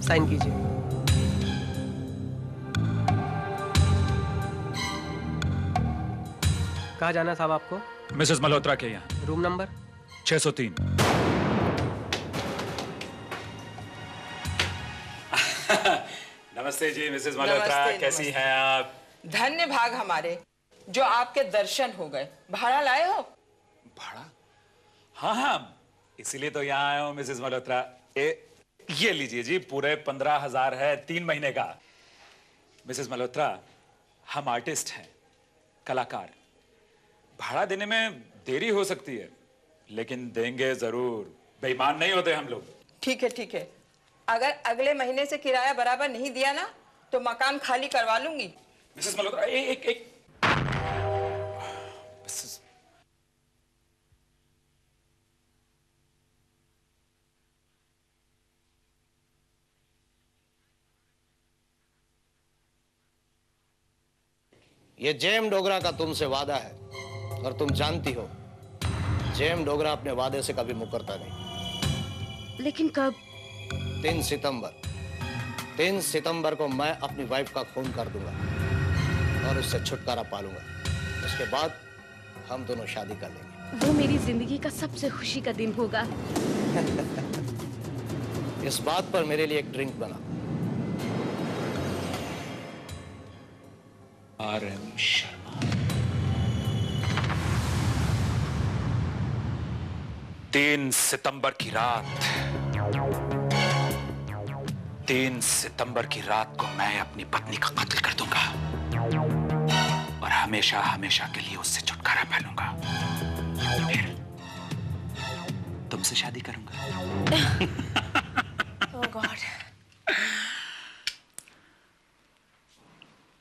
Sign कीजिए। कहाँ जाना है साहब आपको? मिसेस मल्होत्रा के यहाँ। Room number? 603। नमस्ते जी मिसेस मल्होत्रा, कैसी हैं आप? धन्य भाग हमारे जो आपके दर्शन हो गए। भाड़ा लाए हो? भाड़ा? हाँ हाँ, इसीलिए तो यहाँ आया हूँ मिसेस मल्होत्रा। ये लीजिए जी, पूरे 15,000 है 3 महीने का। मिसेस मल्होत्रा, हम आर्टिस्ट हैं, कलाकार। भाड़ा देने में देरी हो सकती है, लेकिन देंगे जरूर। बेईमान नहीं होते हम लोग। ठीक है ठीक है, अगर अगले महीने से किराया बराबर नहीं दिया ना तो मकान खाली करवा लूंगी। मिसेस मल्होत्रा, एक ये जेएम डोगरा का तुमसे वादा है और तुम जानती हो जेएम डोगरा अपने वादे से कभी मुकरता नहीं। लेकिन कब? 3 सितंबर। 3 सितंबर को मैं अपनी वाइफ का खून कर दूंगा और उससे छुटकारा पालूंगा। उसके बाद हम दोनों शादी कर लेंगे। वो मेरी जिंदगी का सबसे खुशी का दिन होगा। इस बात पर मेरे लिए एक ड्रिंक बना। RM शर्मा। 3 सितंबर की रात, 3 सितंबर की रात को मैं अपनी पत्नी का कत्ल कर दूंगा और हमेशा हमेशा के लिए उससे छुटकारा पालूंगा। फिर तुमसे शादी करूंगा। ओह गॉड।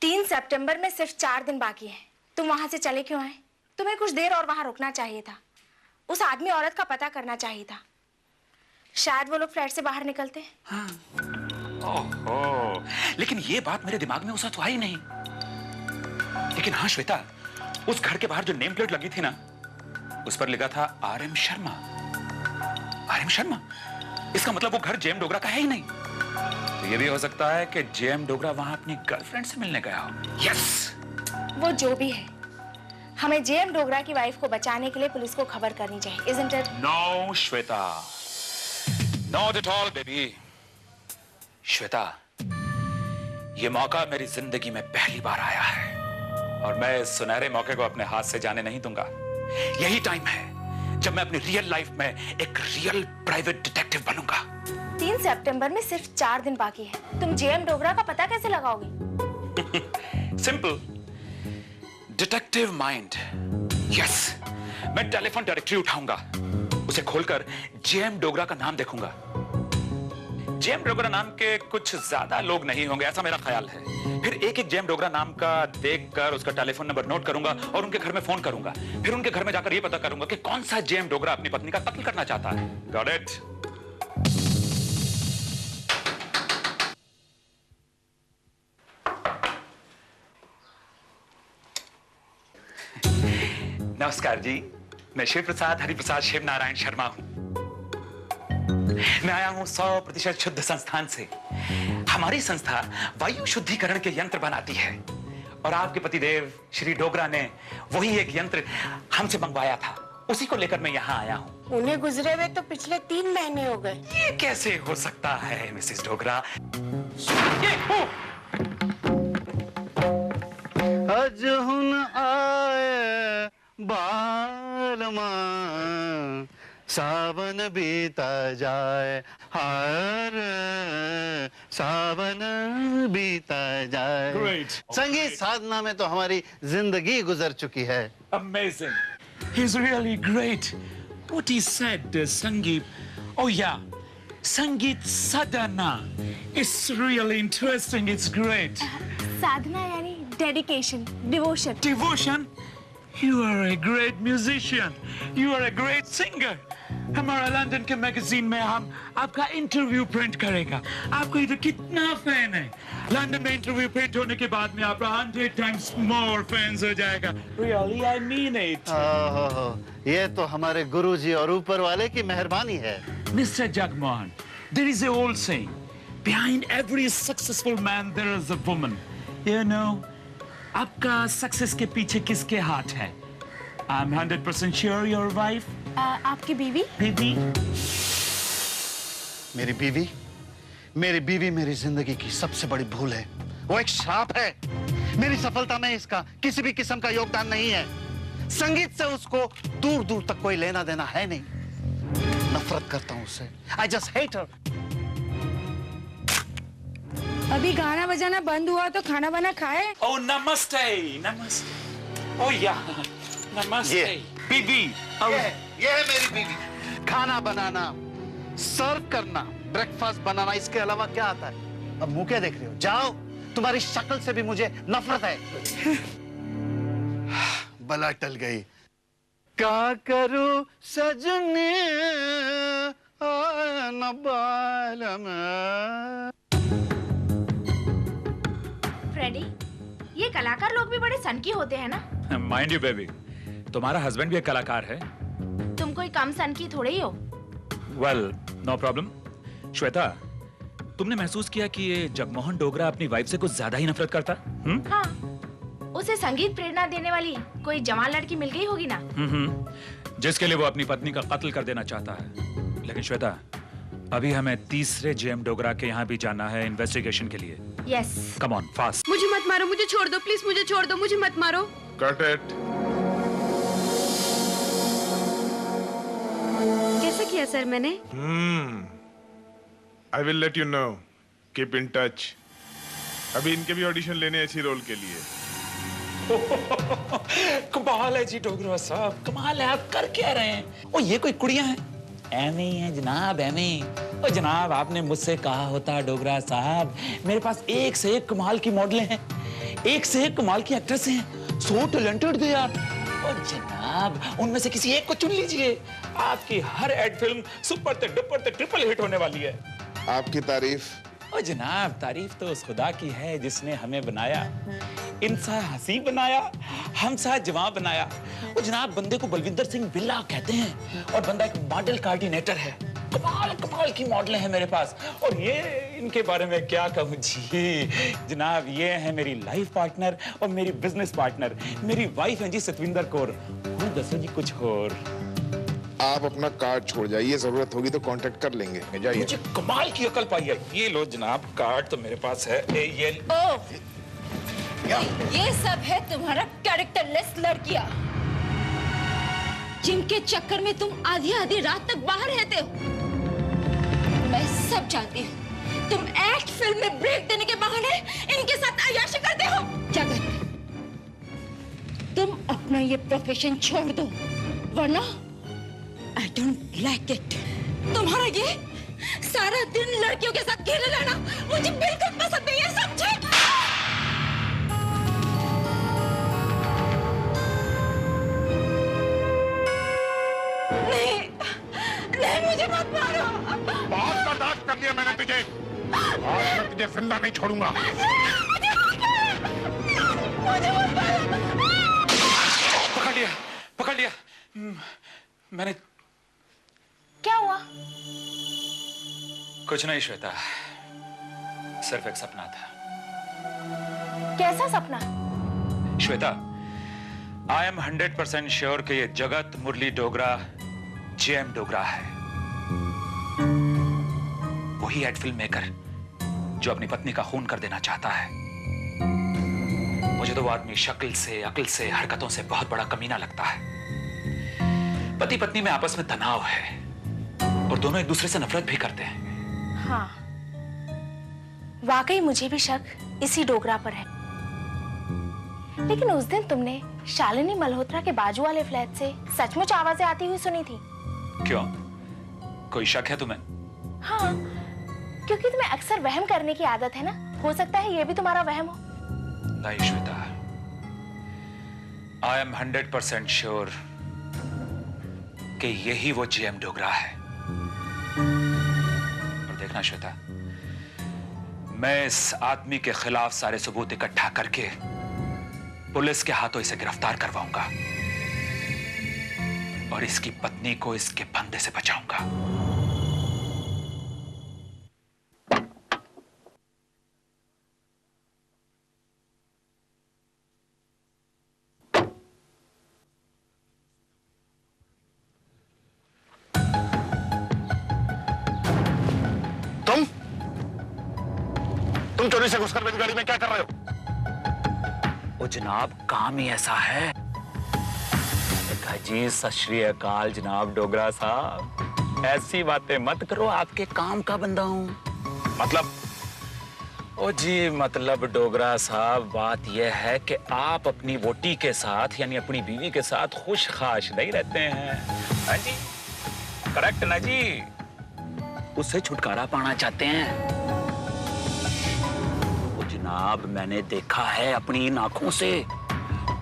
3 सितंबर में सिर्फ 4 दिन बाकी है। तुम वहां से चले क्यों आए? तुम्हें कुछ देर और वहां रुकना चाहिए था। उस आदमी औरत का पता करना चाहिए था। शायद वो लोग फ्लैट से बाहर निकलते। हाँ। ओहो, लेकिन ये बात मेरे दिमाग में उस वक्त आई नहीं। लेकिन हाँ श्वेता, उस घर के बाहर जो नेम प्लेट लगी थी ना, उस पर लिखा था RM शर्मा। RM शर्मा? इसका मतलब वो घर जेएम डोगरा का है ही नहीं। तो ये भी हो सकता है कि जेएम डोगरा वहां अपनी गर्लफ्रेंड से मिलने गया हो। यस। वो जो भी है, हमें जेएम डोगरा की वाइफ को बचाने के लिए पुलिस को खबर करनी चाहिए। Isn't it? No, Shweta. Not at all, baby. Shweta, ये मौका मेरी जिंदगी में पहली बार आया है और मैं इस सुनहरे मौके को अपने हाथ से जाने नहीं दूंगा। यही टाइम है जब मैं अपनी रियल लाइफ में एक रियल प्राइवेट डिटेक्टिव बनूंगा। 3 सितंबर में सिर्फ 4 दिन बाकी है। तुम जेएम डोगरा का पता कैसे लगाओगे? Simple, detective mind. यस, मैं टेलीफोन डायरेक्टरी उठाऊंगा, उसे खोलकर जेएम डोगरा का नाम देखूंगा। जेएम डोगरा नाम के कुछ ज्यादा लोग नहीं होंगे, ऐसा मेरा ख्याल है। फिर एक एक जेएम डोगरा नाम का देखकर उसका टेलीफोन नंबर नोट करूंगा और उनके घर में फोन करूंगा। फिर उनके घर में जाकर यह पता करूंगा कि कौन सा जेएम डोगरा अपनी पत्नी का कत्ल करना चाहता है। Got it? नमस्कार जी, मैं शिव प्रसाद हरिप्रसाद शिव नारायण शर्मा हूं। मैं आया हूं 100% शुद्ध संस्थान से। हमारी संस्था वायु शुद्धिकरण के यंत्र बनाती है और आपके पतिदेव श्री डोगरा ने वही एक यंत्र हमसे मंगवाया था। उसी को लेकर मैं यहाँ आया हूँ। उन्हें गुजरे हुए तो पिछले 3 महीने हो गए। ये कैसे हो सकता है मिसेस डोगरा? अज हुन आए बालमा सावन बीता जाए, हार सावन बीता जाए। Great. संगीत साधना में तो हमारी जिंदगी गुजर चुकी है। Amazing. He's really great. What he said, Sangeet. Oh yeah, Sangeet Sadhana. It's really interesting. It's great. साधना यानी dedication, devotion. Devotion. You are a great musician. You are a great singer. हमारा लंदन के magazine में हम आपका interview print करेगा। आपको इधर कितना फैन है। लंदन में इंटरव्यू प्रिंट होने के बाद में आपका 100 times more फैंस हो जाएगा। Really, I mean it. ये तो हमारे गुरुजी और ऊपर वाले की मेहरबानी है। Mr. Jagmohan, there is a old saying. behind every successful man there is a woman. You know, आपका सक्सेस के पीछे किसके हाथ है? I'm 100% sure your wife. आपकी बीवी? Baby. मेरी बीवी मेरी जिंदगी की सबसे बड़ी भूल है। वो एक श्राप है। मेरी सफलता में इसका किसी भी किस्म का योगदान नहीं है। संगीत से उसको दूर दूर तक कोई लेना देना है नहीं। नफरत करता हूं उससे। I just hate her. अभी गाना बजाना बंद हुआ तो खाना बना खाए? Oh, namaste, namaste. Oh yeah, namaste. बीबी. ये है मेरी बीवी। खाना बनाना, सर्व करना, ब्रेकफास्ट बनाना, इसके अलावा क्या आता है? अब मुंह क्या देख रहे हो? जाओ, तुम्हारी शक्ल से भी मुझे नफरत है। बला टल गई। क्या करूं सजने न बाल में। फ्रेडी, ये कलाकार लोग भी बड़े सनकी होते हैं ना? Mind you, baby. तुम्हारा हस्बैंड भी एक कलाकार है। तुम कोई कम सनकी थोड़े ही हो। Well, no problem. श्वेता, तुमने महसूस किया कि ये जगमोहन डोगरा अपनी वाइफ से कुछ ज्यादा ही नफरत करता? हाँ, उसे संगीत प्रेरणा देने वाली कोई जवान लड़की मिल गई होगी ना? जिसके लिए वो अपनी पत्नी का कत्ल कर देना चाहता है। लेकिन श्वेता, अभी हमें तीसरे जेएम डोगरा के यहाँ भी जाना है इन्वेस्टिगेशन के लिए। यस। Come on, fast. मुझे मत मारो, मुझे छोड़ दो प्लीज, मुझे छोड़ दो, मुझे मत मारो। Cut it. कैसे किया सर मैंने? I will let you know. Keep in touch. अभी इनके भी ऑडिशन लेने ऐसी रोल के लिए। कमाल है जी डोगरा साहब, कमाल है। आप कर क्या रहे हैं? ओ ये कोई कुड़ियां हैं? एमे ही है जनाब, एमे ही। ओ जनाब, आपने मुझसे कहा होता डोगरा साहब, मेरे पास एक से एक कमाल की मॉडलें हैं, एक से एक कमाल की एक्ट्रेस हैं, सो टैलेंटेड दे आर। ओ जनाब, उनमें से किसी एक को चुन लीजिए, आपकी हर एड फिल्म सुपर ते डुपर ते ट्रिपल हिट होने वाली है। आपकी तारीफ। ओ जनाब, तारीफ तो उस खुदा की है जिसने हमें बनाया, इंसान हंसी बनाया, हम सा जवां बनाया। ओ जनाब, बंदे को बलविंदर सिंह बिल्ला कहते हैं और बंदा एक मॉडल कोऑर्डिनेटर है। कमाल कमाल की मॉडलें हैं मेरे पास। और ये इनके बारे में क्या कहूँ जी जनाब, ये है मेरी लाइफ पार्टनर और मेरी बिजनेस पार्टनर, मेरी वाइफ है जी सतविंदर कौर। दसो जी कुछ और। आप अपना कार्ड छोड़ जाइए, जरूरत होगी तो कांटेक्ट कर लेंगे। जाइए। मुझे कमाल की अकल पाई है। ये लो जनाब, कार्ड तो मेरे पास है। ये सब है तुम्हारा कैरेक्टरलेस लड़कियां, जिनके चक्कर में तुम आधी आधी रात तक बाहर रहते हो। मैं सब जानती हूँ। तुम एक्ट फिल्म में ब्रेक देने के बहाने इनके साथ अय्याशी करते हो। क्या करते? तुम अपना ये प्रोफेशन छोड़ दो, वरना I don't like it. तुम्हारा ये सारा दिन लड़कियों के साथ खेले रहना मुझे बिल्कुल पसंद नहीं है, समझे? नहीं, नहीं मुझे मत मारो। बहुत बर्दाश्त कर लिया मैंने तुझे, आज मैं तुझे जिंदा नहीं छोड़ूंगा। मुझे मत मारो। पकड़ लिया। मैंने क्या हुआ? कुछ नहीं श्वेता, सिर्फ एक सपना था। कैसा सपना? श्वेता, आई एम 100% श्योर कि ये जगत मुरली डोगरा जेएम डोगरा है, वही एड फिल्म मेकर जो अपनी पत्नी का खून कर देना चाहता है। मुझे तो वो आदमी शक्ल से, अक्ल से, हरकतों से बहुत बड़ा कमीना लगता है। पति पत्नी में आपस में तनाव है और दोनों एक दूसरे से नफरत भी करते हैं। हाँ, वाकई मुझे भी शक इसी डोगरा पर है। लेकिन उस दिन तुमने शालिनी मल्होत्रा के बाजू वाले फ्लैट से सचमुच आवाजें आती हुई सुनी थी। क्यों? कोई शक है तुम्हें? हाँ, क्योंकि तुम्हें अक्सर वहम करने की आदत है ना, हो सकता है ये भी तुम्हारा वहम हो। नहीं श्वेता, आई एम 100% श्योर कि यही वो जेएम डोगरा है। और देखना श्वेता, मैं इस आदमी के खिलाफ सारे सबूत इकट्ठा करके पुलिस के हाथों इसे गिरफ्तार करवाऊंगा और इसकी पत्नी को इसके फंदे से बचाऊंगा। तुम चोरी से घुसकर मेरी गाड़ी में क्या कर रहे हो? वो जनाब काम ही ऐसा है। जी सत श्री अकाल जनाब डोगरा साहब, ऐसी बातें मत करो, आपके काम का बंदा हूं। मतलब? ओ जी मतलब डोगरा साहब बात यह है कि आप अपनी वोटी के साथ यानी अपनी बीवी के साथ खुश खाश नहीं रहते हैं। हाँ जी करेक्ट ना जी, उससे छुटकारा पाना चाहते हैं। ओ जनाब मैंने देखा है अपनी इन आंखों से,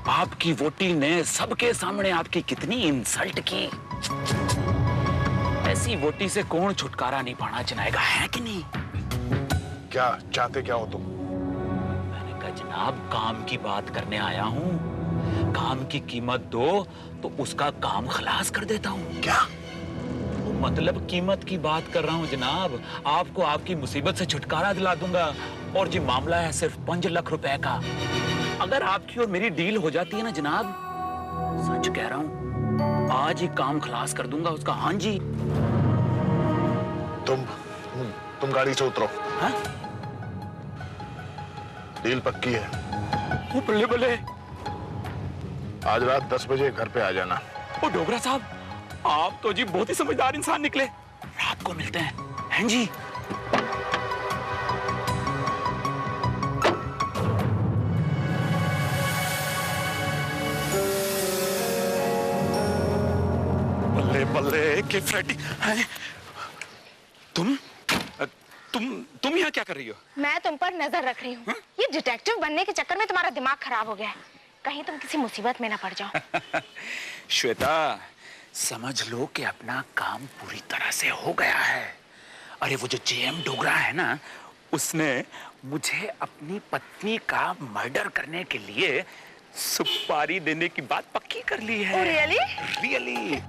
आपकी वोटी ने सबके सामने आपकी कितनी इंसल्ट की। ऐसी वोटी से कौन छुटकारा नहीं पाना चाहेगा, है कि नहीं? क्या चाहते क्या हो तुम? मैंने कहा जनाब काम की बात करने आया हूं, काम की कीमत दो तो उसका काम खलास कर देता हूं। क्या? मतलब कीमत की बात कर रहा हूं जनाब, आपको आपकी मुसीबत से छुटकारा दिला दूंगा। और जी मामला है सिर्फ 5 लाख रुपए का। अगर आपकी और मेरी डील हो जाती है ना जनाब, सच कह रहा हूं आज ही काम खलास कर दूंगा उसका। हाँ जी तुम गाड़ी से उतरो। हाँ? डील पक्की है। वो बल्ले बल्ले, आज रात 10 बजे घर पे आ जाना। ओ डोगरा साहब आप तो जी बहुत ही समझदार इंसान निकले, रात को मिलते हैं। हैं जी बल्ले बल्ले के फ्रेडी। तुम यहाँ क्या कर रही हो? मैं तुम पर नजर रख रही हूँ। ये डिटेक्टिव बनने के चक्कर में तुम्हारा दिमाग खराब हो गया है, कहीं तुम किसी मुसीबत में ना पड़ जाओ। श्वेता समझ लो कि अपना काम पूरी तरह से हो गया है। अरे वो जो जेएम डोगरा है ना, उसने मुझे अपनी पत्नी का मर्डर करने के लिए सुपारी देने की बात पक्की कर ली है। रियली? रियली।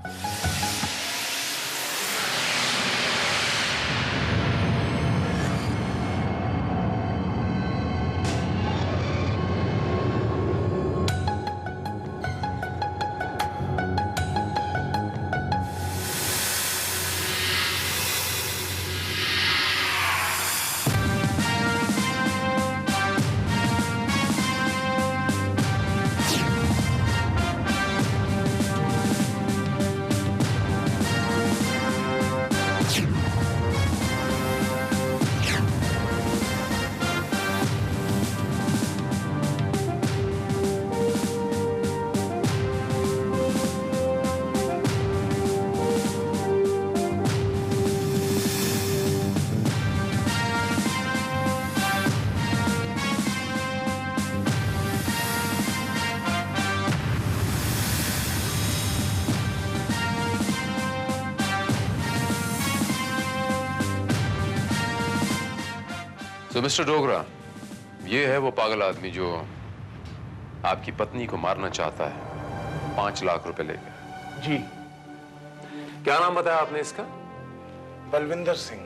तो मिस्टर डोगरा, ये है वो पागल आदमी जो आपकी पत्नी को मारना चाहता है 5 लाख रुपए लेकर। जी। क्या नाम बताया आपने इसका? बलविंदर सिंह।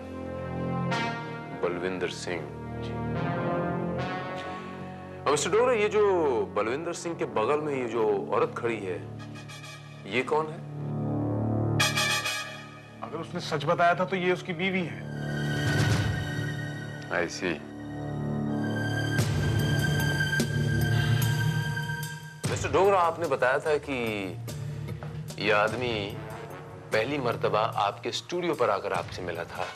बलविंदर सिंह जी। और मिस्टर डोगरा, ये जो बलविंदर सिंह के बगल में ये जो औरत खड़ी है, ये कौन है? अगर उसने सच बताया था तो ये उसकी बीवी है। I see. मिस्टर डोगरा, आपने बताया था कि यह आदमी पहली मर्तबा आपके स्टूडियो पर आकर आपसे मिला था,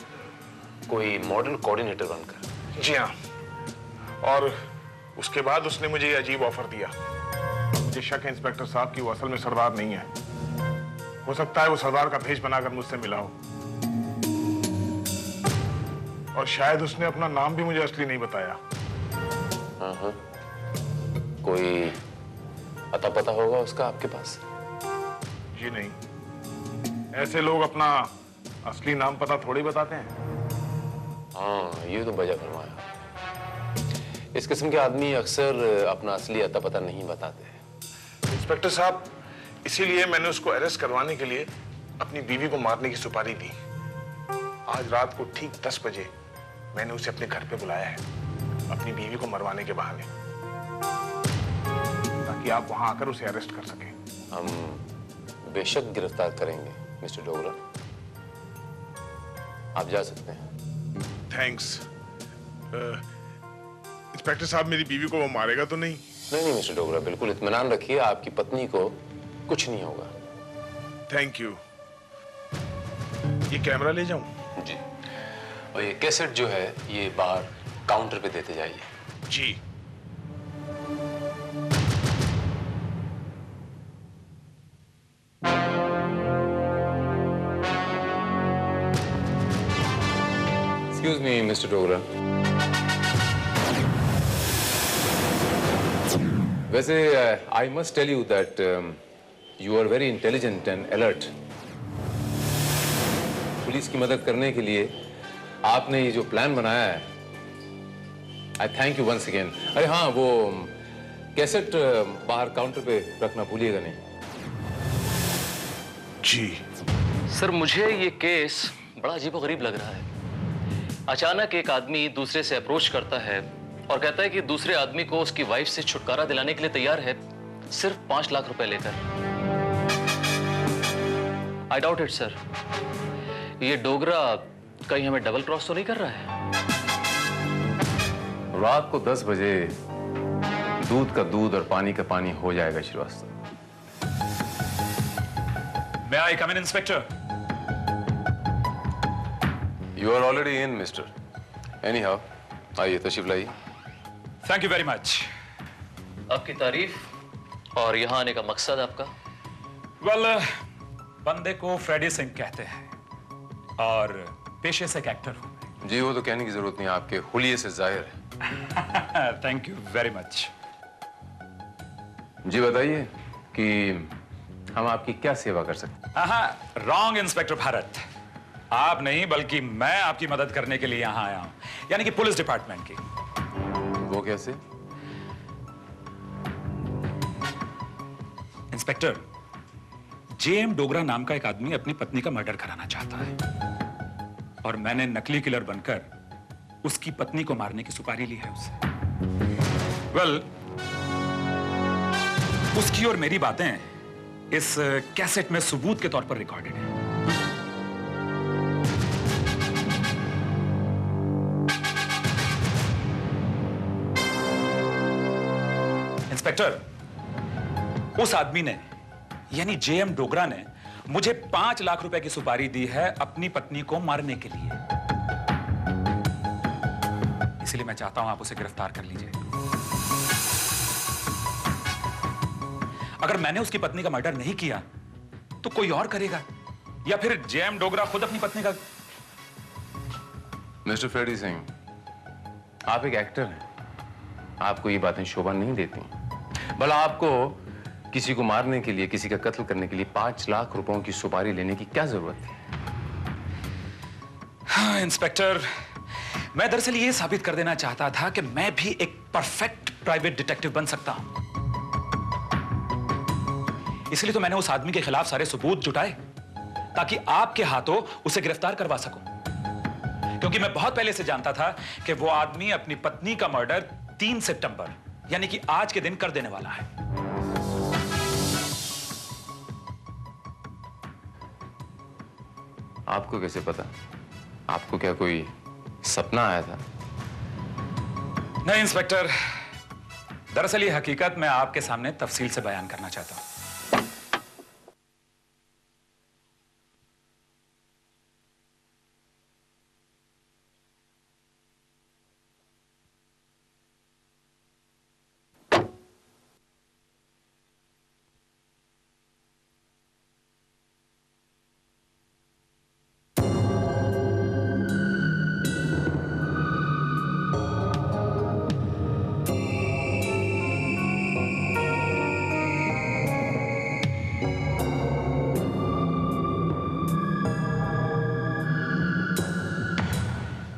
कोई मॉडल कोऑर्डिनेटर बनकर। जी हाँ, और उसके बाद उसने मुझे ये अजीब ऑफर दिया। मुझे शक है इंस्पेक्टर साहब कि वो असल में सरदार नहीं है। हो सकता है वो सरदार का भेष बनाकर मुझसे मिला हो, और शायद उसने अपना नाम भी मुझे असली नहीं बताया। हाँ, कोई अता पता होगा उसका आपके पास? जी नहीं, ऐसे लोग अपना असली नाम पता थोड़ी बताते हैं। हाँ, ये तो बजा फरमाया। इस किस्म के आदमी अक्सर अपना असली अता पता नहीं बताते। इंस्पेक्टर साहब, इसीलिए मैंने उसको अरेस्ट करवाने के लिए अपनी बीवी को मारने की सुपारी दी। आज रात को ठीक 10 बजे मैंने उसे अपने घर पे बुलाया है, अपनी बीवी को मरवाने के बहाने, ताकि आप वहां आकर उसे अरेस्ट कर सकें। हम बेशक गिरफ्तार करेंगे मिस्टर डोगरा, आप जा सकते हैं। थैंक्स। इंस्पेक्टर साहब, मेरी बीवी को वो मारेगा तो नहीं? नहीं मिस्टर डोगरा, बिल्कुल इत्मीनान रखिए, आपकी पत्नी को कुछ नहीं होगा। Thank you. ये कैमरा ले जाऊं? जी, और ये कैसेट जो है ये बाहर काउंटर पे देते जाइए। जी। Excuse me, Mr. Dogra. वैसे I must tell you that you are very intelligent and alert. Police की मदद करने के लिए आपने ये जो प्लान बनाया है, I thank you once again. अरे हाँ, वो कैसेट बाहर काउंटर पे रखना भूलिएगा नहीं। जी। सर, मुझे ये केस बड़ा अजीबोगरीब लग रहा है। अचानक एक आदमी दूसरे से अप्रोच करता है और कहता है कि दूसरे आदमी को उसकी वाइफ से छुटकारा दिलाने के लिए तैयार है, सिर्फ 5 लाख रुपए लेकर। I doubt it sir. ये डोगरा कहीं हमें डबल क्रॉस तो नहीं कर रहा है? रात को 10 बजे दूध का दूध और पानी का पानी हो जाएगा Srivastava. May I come in, Inspector? You are already in, Mister. Anyhow, आइए तशरीफ लाइए। Thank you very much. आपकी तारीफ और यहाँ आने का मकसद आपका? Well, बंदे को फ्रेडी सिंह कहते हैं और पेशे से एक एक्टर हूँ। जी, वो तो कहने की जरूरत नहीं, आपके हुलिये से जाहिर है। Thank you very much. जी बताइए कि हम आपकी क्या सेवा कर सकते हैं? हाँ, रॉन्ग इंस्पेक्टर भारत। आप नहीं बल्कि मैं आपकी मदद करने के लिए यहाँ आया हूँ, यानी कि पुलिस डिपार्टमेंट की। वो कैसे? इंस्पेक्टर, जेएम डोगरा नाम का एक आदमी अपनी पत्नी का मर्डर कराना चाहता है और मैंने नकली किलर बनकर उसकी पत्नी को मारने की सुपारी ली है उससे। वेल, उसकी और मेरी बातें इस कैसेट में सबूत के तौर पर रिकॉर्डेड है। इंस्पेक्टर, उस आदमी ने यानी जेएम डोगरा ने मुझे 5 लाख रुपए की सुपारी दी है अपनी पत्नी को मारने के लिए। इसलिए मैं चाहता हूं आप उसे गिरफ्तार कर लीजिए। अगर मैंने उसकी पत्नी का मर्डर नहीं किया तो कोई और करेगा, या फिर जेएम डोगरा खुद अपनी पत्नी का। मिस्टर फ्रेडी सिंह, आप एक एक्टर हैं, आपको ये बातें शोभा नहीं देती। भला आपको किसी को मारने के लिए, किसी का कत्ल करने के लिए 5 लाख रुपयों की सुपारी लेने की क्या जरूरत है? हाँ, इंस्पेक्टर, मैं दरअसल ये साबित कर देना चाहता था कि मैं भी एक परफेक्ट प्राइवेट डिटेक्टिव बन सकता हूं। इसलिए तो मैंने उस आदमी के खिलाफ सारे सबूत जुटाए ताकि आपके हाथों उसे गिरफ्तार करवा सकूं, क्योंकि मैं बहुत पहले से जानता था कि वो आदमी अपनी पत्नी का मर्डर 3 सितंबर यानी कि आज के दिन कर देने वाला है। आपको कैसे पता? आपको क्या कोई सपना आया था? नहीं इंस्पेक्टर, दरअसल ये हकीकत मैं आपके सामने तफसील से बयान करना चाहता हूं।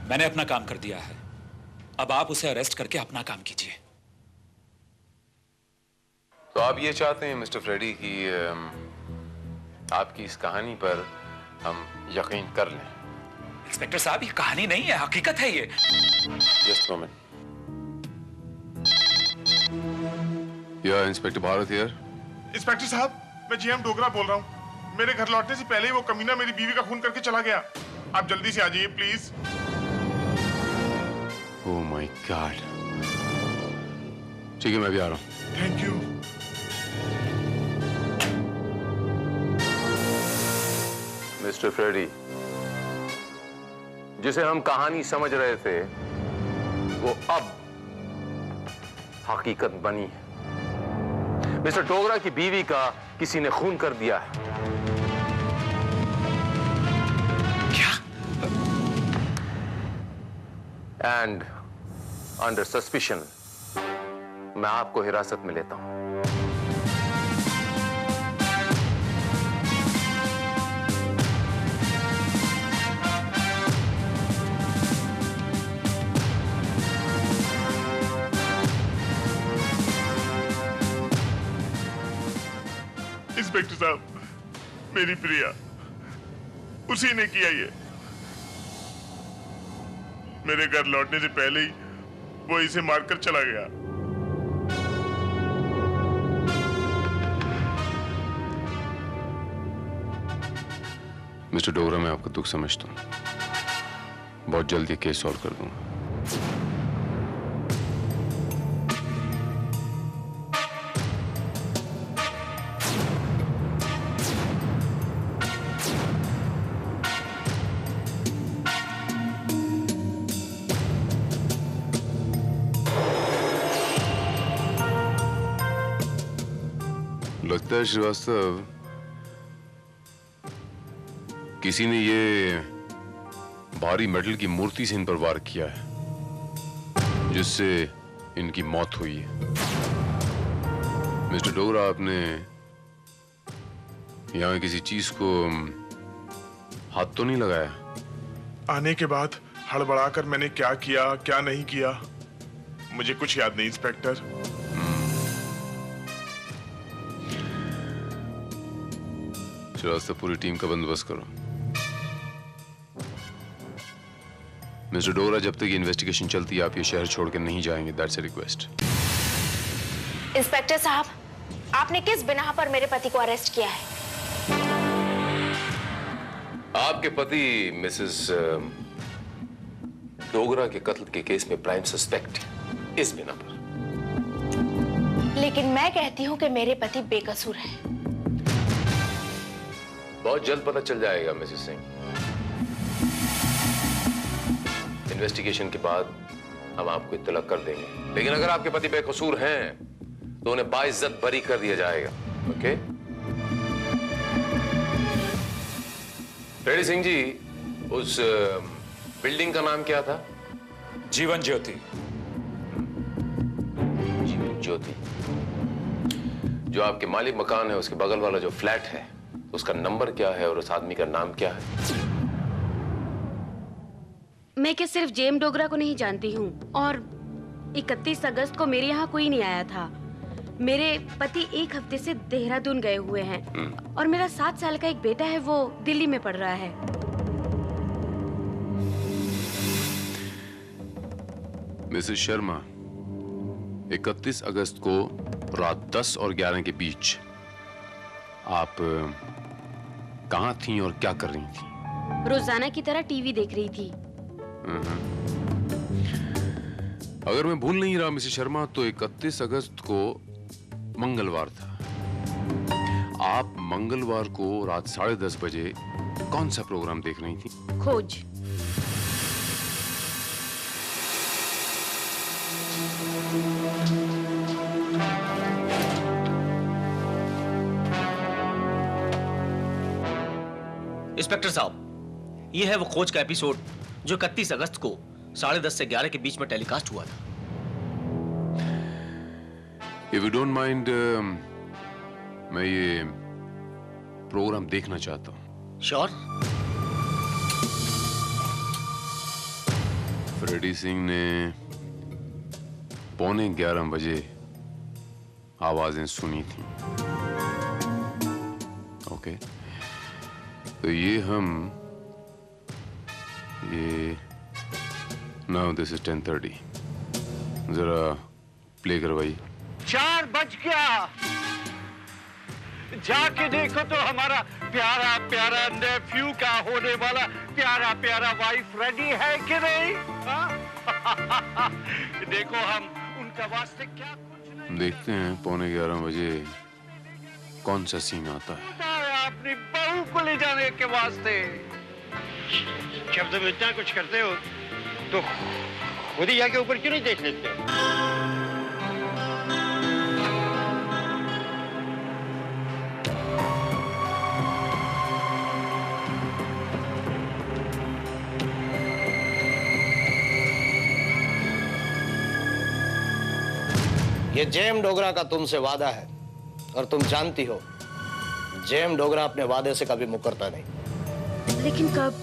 मैंने अपना काम कर दिया है, अब आप उसे अरेस्ट करके अपना काम कीजिए। तो आप ये चाहते हैं मिस्टर फ्रेडी कि आपकी इस कहानी पर हम यकीन कर लें? इंस्पेक्टर साहब, ये कहानी नहीं है, हकीकत है ये। Just moment. या इंस्पेक्टर भारत हियर। इंस्पेक्टर साहब, मैं जेएम डोगरा बोल रहा हूँ। मेरे घर लौटने से पहले ही वो कमीना मेरी बीवी का खून करके चला गया। आप जल्दी से आ जाइए प्लीज। Oh my God. ठीक है, मैं भी आ रहा हूं। Thank you. मिस्टर फ्रेडी, जिसे हम कहानी समझ रहे थे वो अब हकीकत बनी है। मिस्टर डोगरा की बीवी का किसी ने खून कर दिया है। क्या? एंड अंडर सस्पिशन मैं आपको हिरासत में लेता हूं। इंस्पेक्टर साहब, मेरी प्रिया, उसी ने किया ये। मेरे घर लौटने से पहले ही वो इसे मारकर चला गया। मिस्टर डोगरा, मैं आपका दुख समझता हूं। बहुत जल्दी केस सॉल्व कर दूंगा। लगता है श्रीवास्तव, किसी ने ये भारी मेटल की मूर्ति से इन पर वार किया है, जिससे इनकी मौत हुई है। मिस्टर डोगरा, आपने यहां किसी चीज को हाथ तो नहीं लगाया? आने के बाद हड़बड़ाकर मैंने क्या किया क्या नहीं किया मुझे कुछ याद नहीं इंस्पेक्टर। श्रीवास्तव, पूरी टीम का बंदोबस्त करो। मिस्टर डोगरा, जब तक ये इन्वेस्टिगेशन चलती है आप ये शहर छोड़ के नहीं जाएंगे। That's a request. इंस्पेक्टर साहब, आपने किस बिना पर मेरे पति को अरेस्ट किया है? आपके पति मिसेस डोगरा के कत्ल के केस में प्राइम सस्पेक्ट है, इस बिना पर। लेकिन मैं कहती हूँ कि मेरे पति बेकसूर है। बहुत जल्द पता चल जाएगा मिसेस सिंह। इन्वेस्टिगेशन के बाद हम आपको इत्तला कर देंगे। लेकिन अगर आपके पति बेकसूर हैं तो उन्हें बाइज्जत बरी कर दिया जाएगा। ओके? रेड्डी सिंह जी, उस बिल्डिंग का नाम क्या था? जीवन ज्योति। जीवन ज्योति। जो आपके मालिक मकान है उसके बगल वाला जो फ्लैट है उसका नंबर क्या है और उस आदमी का नाम क्या है? मैं क्या सिर्फ जेएम डोगरा को नहीं जानती हूँ, और 31 अगस्त को मेरे यहाँ कोई नहीं आया था। मेरे पति 1 हफ्ते से देहरादून गए हुए हैं और मेरा 7 साल का एक बेटा है, वो दिल्ली में पढ़ रहा है। मिसेस शर्मा, 31 अगस्त को रात 10 और 11 के बीच आप कहाँ थीं और क्या कर रही थीं? रोजाना की तरह टीवी देख रही थी। अगर मैं भूल नहीं रहा मिसेस शर्मा, तो 31 अगस्त को मंगलवार था। आप मंगलवार को रात 10:30 बजे कौन सा प्रोग्राम देख रही थी? खोज। इंस्पेक्टर साहब, ये है वो खोज का एपिसोड जो 31 अगस्त को 10:30 से 11 के बीच में टेलीकास्ट हुआ था। If you don't mind, मैं ये प्रोग्राम देखना चाहता हूँ। श्योर। फ्रेडी सिंह ने 11:15 बजे आवाजें सुनी थी। ओके, तो ये नाउ दिस इज 10:30। जरा प्ले करवाइए। 4 बज गया। जाके देखो तो हमारा प्यारा प्यारा नेफ्यू का होने वाला प्यारा प्यारा वाइफ रेडी है कि नहीं? देखो हम उनका वास्ते क्या कुछ देखते हैं 11:15 बजे कौन सा सीन आता है। अपनी बहू को ले जाने के वास्ते जब तुम इतना कुछ करते हो तो खुद ही आके ऊपर क्यों नहीं देख लेते हो? ये जेएम डोगरा का तुमसे वादा है और तुम जानती हो जेएम डोगरा अपने वादे से कभी मुकरता नहीं। लेकिन कब?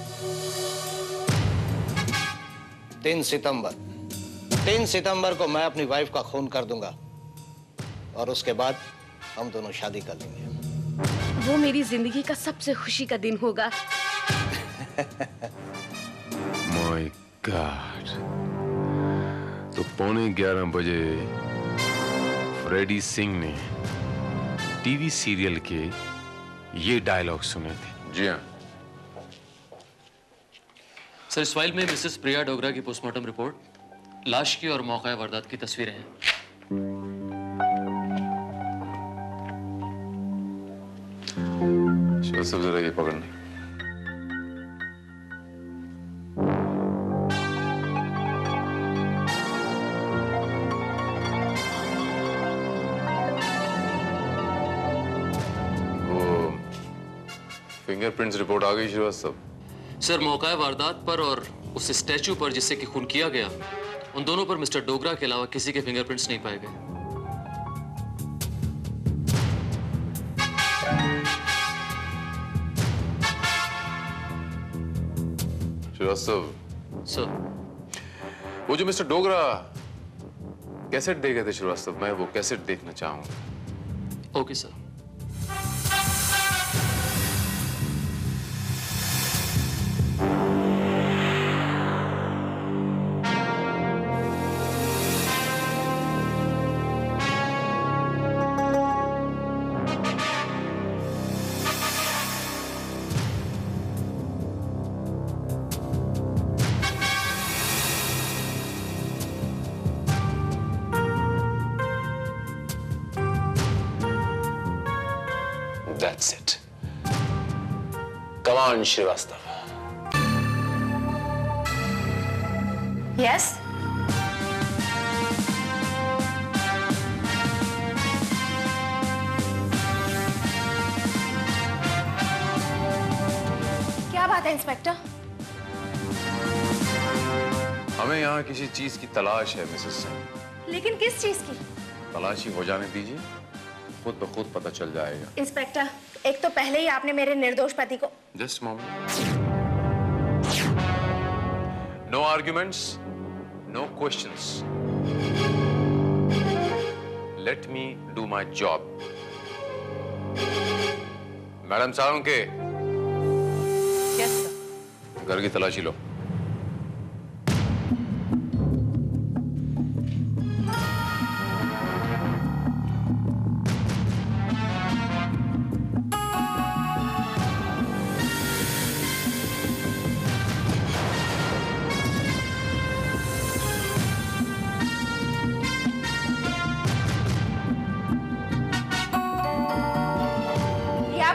3 सितंबर को मैं अपनी वाइफ का खून कर दूंगा और उसके बाद हम दोनों शादी कर लेंगे। वो मेरी जिंदगी का सबसे खुशी का दिन होगा। My God. तो 11:15 बजे फ्रेडी सिंह ने टीवी सीरियल के ये डायलॉग सुने थे। जी हाँ सर, इस फाइल में मिसेस प्रिया डोगरा की पोस्टमार्टम रिपोर्ट, लाश की और मौका वारदात की तस्वीरें हैं। सब जरा ये पकड़ना। फिंगरप्रिंट्स रिपोर्ट आ गई श्रीवास्तव। सर, मौका वारदात पर और उस स्टैचू पर जिससे कि खून किया गया, उन दोनों पर मिस्टर डोगरा के अलावा किसी के फिंगरप्रिंट्स नहीं पाए गए। श्रीवास्तव सर, वो जो मिस्टर डोगरा कैसेट दे गए थे श्रीवास्तव, मैं वो कैसेट देखना चाहूंगा। Okay sir. That's it. Come on, Srivastav. Yes क्या बात है इंस्पेक्टर? हमें यहाँ किसी चीज की तलाश है मिसेस सिंह। लेकिन किस चीज की? तलाशी हो जाने दीजिए, खुद ब खुद पता चल जाएगा। इंस्पेक्टर, एक तो पहले ही आपने मेरे निर्दोष पति को। Just moment. No arguments, no questions. Let me do my job. Madam Salunke, yes sir. घर की तलाशी लो।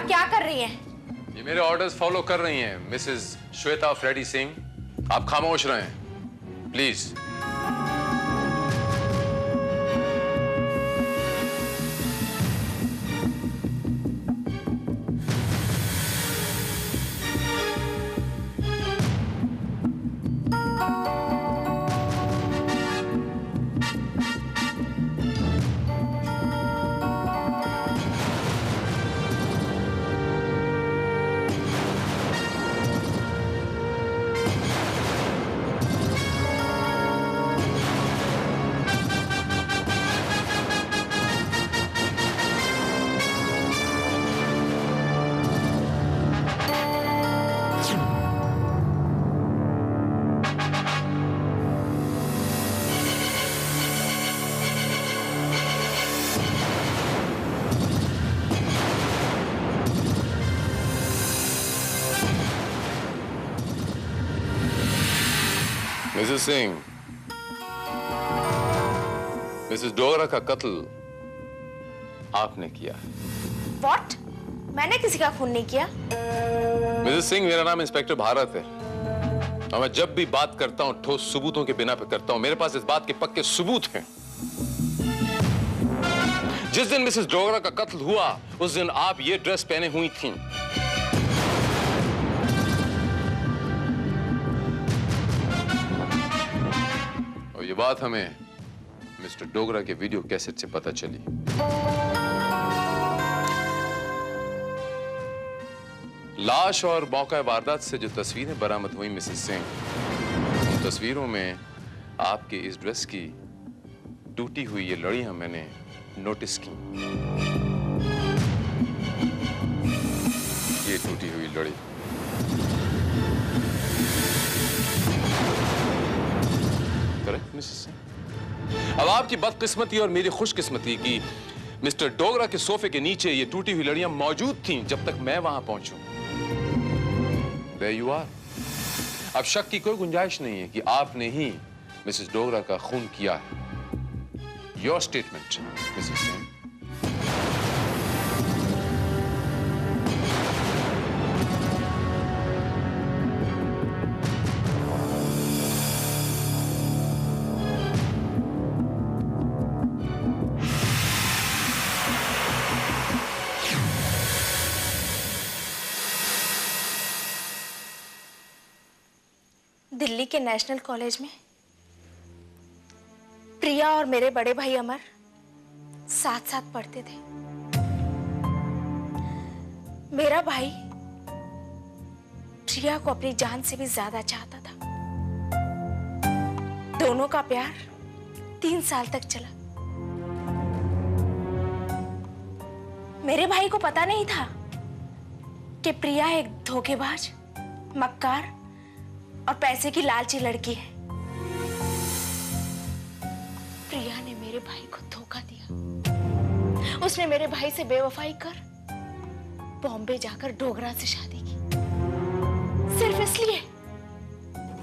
क्या कर रही हैं? ये मेरे ऑर्डर्स फॉलो कर रही हैं मिसेस श्वेता फ्रेडी सिंह। आप खामोश रहें please. Mrs Singh, Mrs Dogra का कत्ल आपने किया। What? मैंने किसी का खून नहीं किया। मिसेस सिंह, मेरा नाम इंस्पेक्टर भारत है और मैं जब भी बात करता हूं ठोस सबूतों के बिना पे करता हूं। मेरे पास इस बात के पक्के सबूत हैं। जिस दिन मिसेस डोगरा का कत्ल हुआ उस दिन आप ये ड्रेस पहने हुई थीं। और ये बात हमें मिस्टर डोगरा के वीडियो कैसेट से पता चली। लाश और मौका वारदात से जो तस्वीरें बरामद हुई मिसेस सिंह, उन तस्वीरों में आपके इस ड्रेस की टूटी हुई ये लड़ियां मैंने नोटिस की। ये टूटी हुई लड़ी करेक्ट मिसेस सिंह? अब आपकी बदकिस्मती और मेरी खुशकिस्मती की मिस्टर डोगरा के सोफे के नीचे ये टूटी हुई लड़ियां मौजूद थीं जब तक मैं वहां पहुंचूं। There you are. अब शक की कोई गुंजाइश नहीं है कि आपने ही मिसेस डोगरा का खून किया है। Your statement, Mrs Singh. Delhi के नेशनल कॉलेज में प्रिया और मेरे बड़े भाई अमर साथ साथ पढ़ते थे। मेरा भाई प्रिया को अपनी जान से भी ज्यादा चाहता था। दोनों का प्यार 3 साल तक चला। मेरे भाई को पता नहीं था कि प्रिया एक धोखेबाज, मक्कार और पैसे की लालची लड़की है। प्रिया ने मेरे भाई को धोखा दिया। उसने मेरे भाई से बेवफाई कर बॉम्बे जाकर डोगरा से शादी की।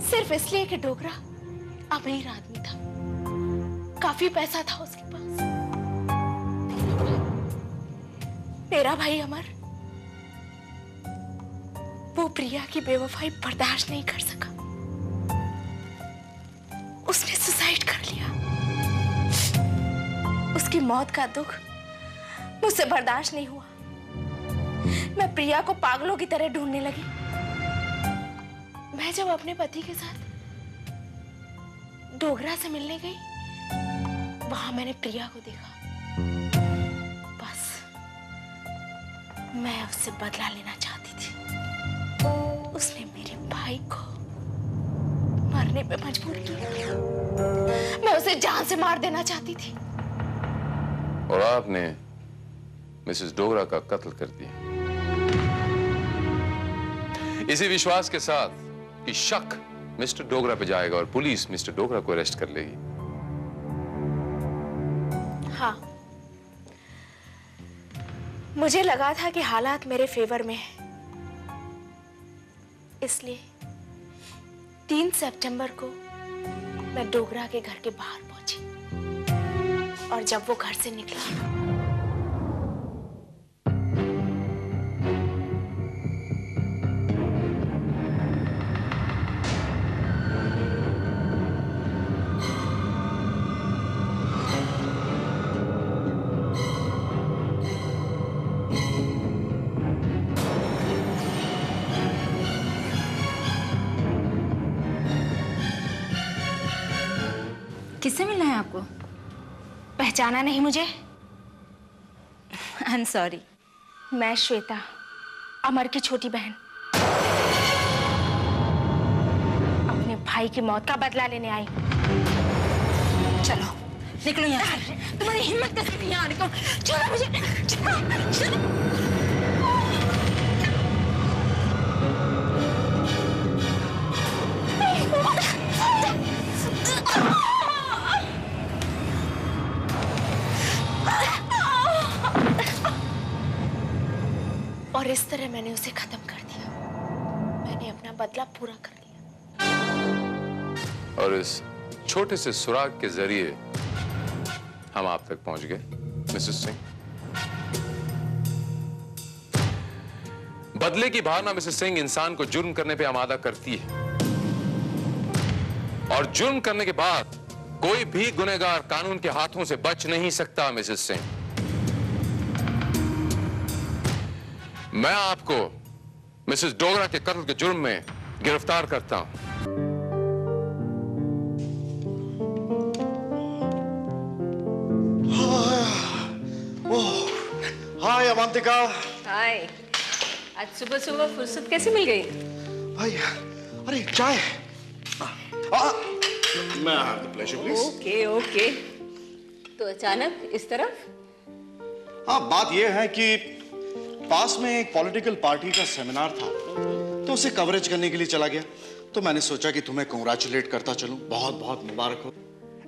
सिर्फ इसलिए कि डोगरा अमीर आदमी था, काफी पैसा था उसके पास। मेरा भाई अमर वो प्रिया की बेवफाई बर्दाश्त नहीं कर सका। उसने सुसाइड कर लिया। उसकी मौत का दुख मुझसे बर्दाश्त नहीं हुआ। मैं प्रिया को पागलों की तरह ढूंढने लगी। मैं जब अपने पति के साथ डोगरा से मिलने गई, वहां मैंने प्रिया को देखा। बस मैं उससे बदला लेना चाहती थी। उसने मेरे भाई को मरने पे मजबूर किया। मैं उसे जान से मार देना चाहती थी। और आपने मिसेस डोगरा का कत्ल कर दिया इसी विश्वास के साथ कि शक मिस्टर डोगरा पे जाएगा और पुलिस मिस्टर डोगरा को अरेस्ट कर लेगी। हाँ, मुझे लगा था कि हालात मेरे फेवर में है, इसलिए 3 सितंबर को मैं डोगरा के घर के बाहर पहुंची। और जब वो घर से निकला किससे मिलना है आपको? पहचाना नहीं मुझे? I am sorry. मैं श्वेता, अमर की छोटी बहन। अपने भाई की मौत का बदला लेने आई। चलो निकलो यहाँ से। तुम्हारी हिम्मत कैसे थी यहाँ आने को? चलो मुझे, चलो, चलो। और इस तरह मैंने उसे खत्म कर दिया। मैंने अपना बदला पूरा कर लिया। और इस छोटे से सुराग के जरिए हम आप तक पहुंच गए मिसेस सिंह। बदले की भावना मिसेस सिंह इंसान को जुर्म करने पे आमादा करती है, और जुर्म करने के बाद कोई भी गुनहगार कानून के हाथों से बच नहीं सकता। मिसेस सिंह, मैं आपको मिसेस डोगरा के कत्ल के जुर्म में गिरफ्तार करता हूं। हाय अवंतिका। हाय, आज सुबह सुबह फुर्सत कैसे मिल गई? भाई, अरे चाय। मैं have the pleasure please. Okay okay. तो अचानक इस तरफ? हाँ, बात यह है कि पास में एक पॉलिटिकल पार्टी का सेमिनार था, तो उसे कवरेज करने के लिए चला गया। तो मैंने सोचा कि तुम्हें कांग्रेचुलेट करता चलूं। बहुत बहुत मुबारक हो।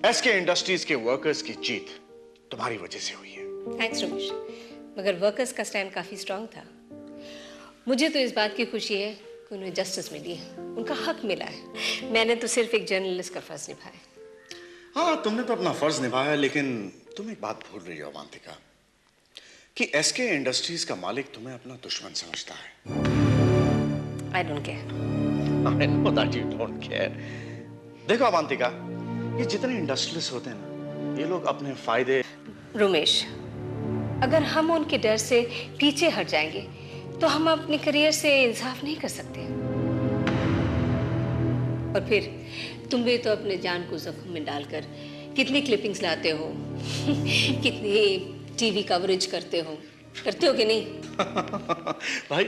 एसके इंडस्ट्रीज के वर्कर्स की जीत तुम्हारी वजह से हुई है। थैंक्स रमेश, मगर वर्कर्स का स्टैंड काफी स्ट्रांग था। मुझे तो इस बात की खुशी है कि उन्हें जस्टिस मिली है, उनका हक मिला है। मैंने तो सिर्फ एक जर्नलिस्ट का फर्ज निभाया। हाँ, तुमने तो अपना फर्ज निभाया, लेकिन तुम एक बात भूल रही हो अवंतिका, कि एसके इंडस्ट्रीज का मालिक तुम्हें अपना दुश्मन समझता है। I don't care. I know that you don't care. देखो अवंतिका, ये जितने इंडस्ट्रियलिस्ट होते हैं ना, ये लोग अपने फायदे। रमेश, अगर हम उनके डर से पीछे हट जाएंगे तो हम अपने करियर से इंसाफ नहीं कर सकते। और फिर तुम भी तो अपने जान को जख्म में डालकर कितनी क्लिपिंग्स लाते हो, कितनी टीवी कवरेज करते हो कि नहीं? भाई,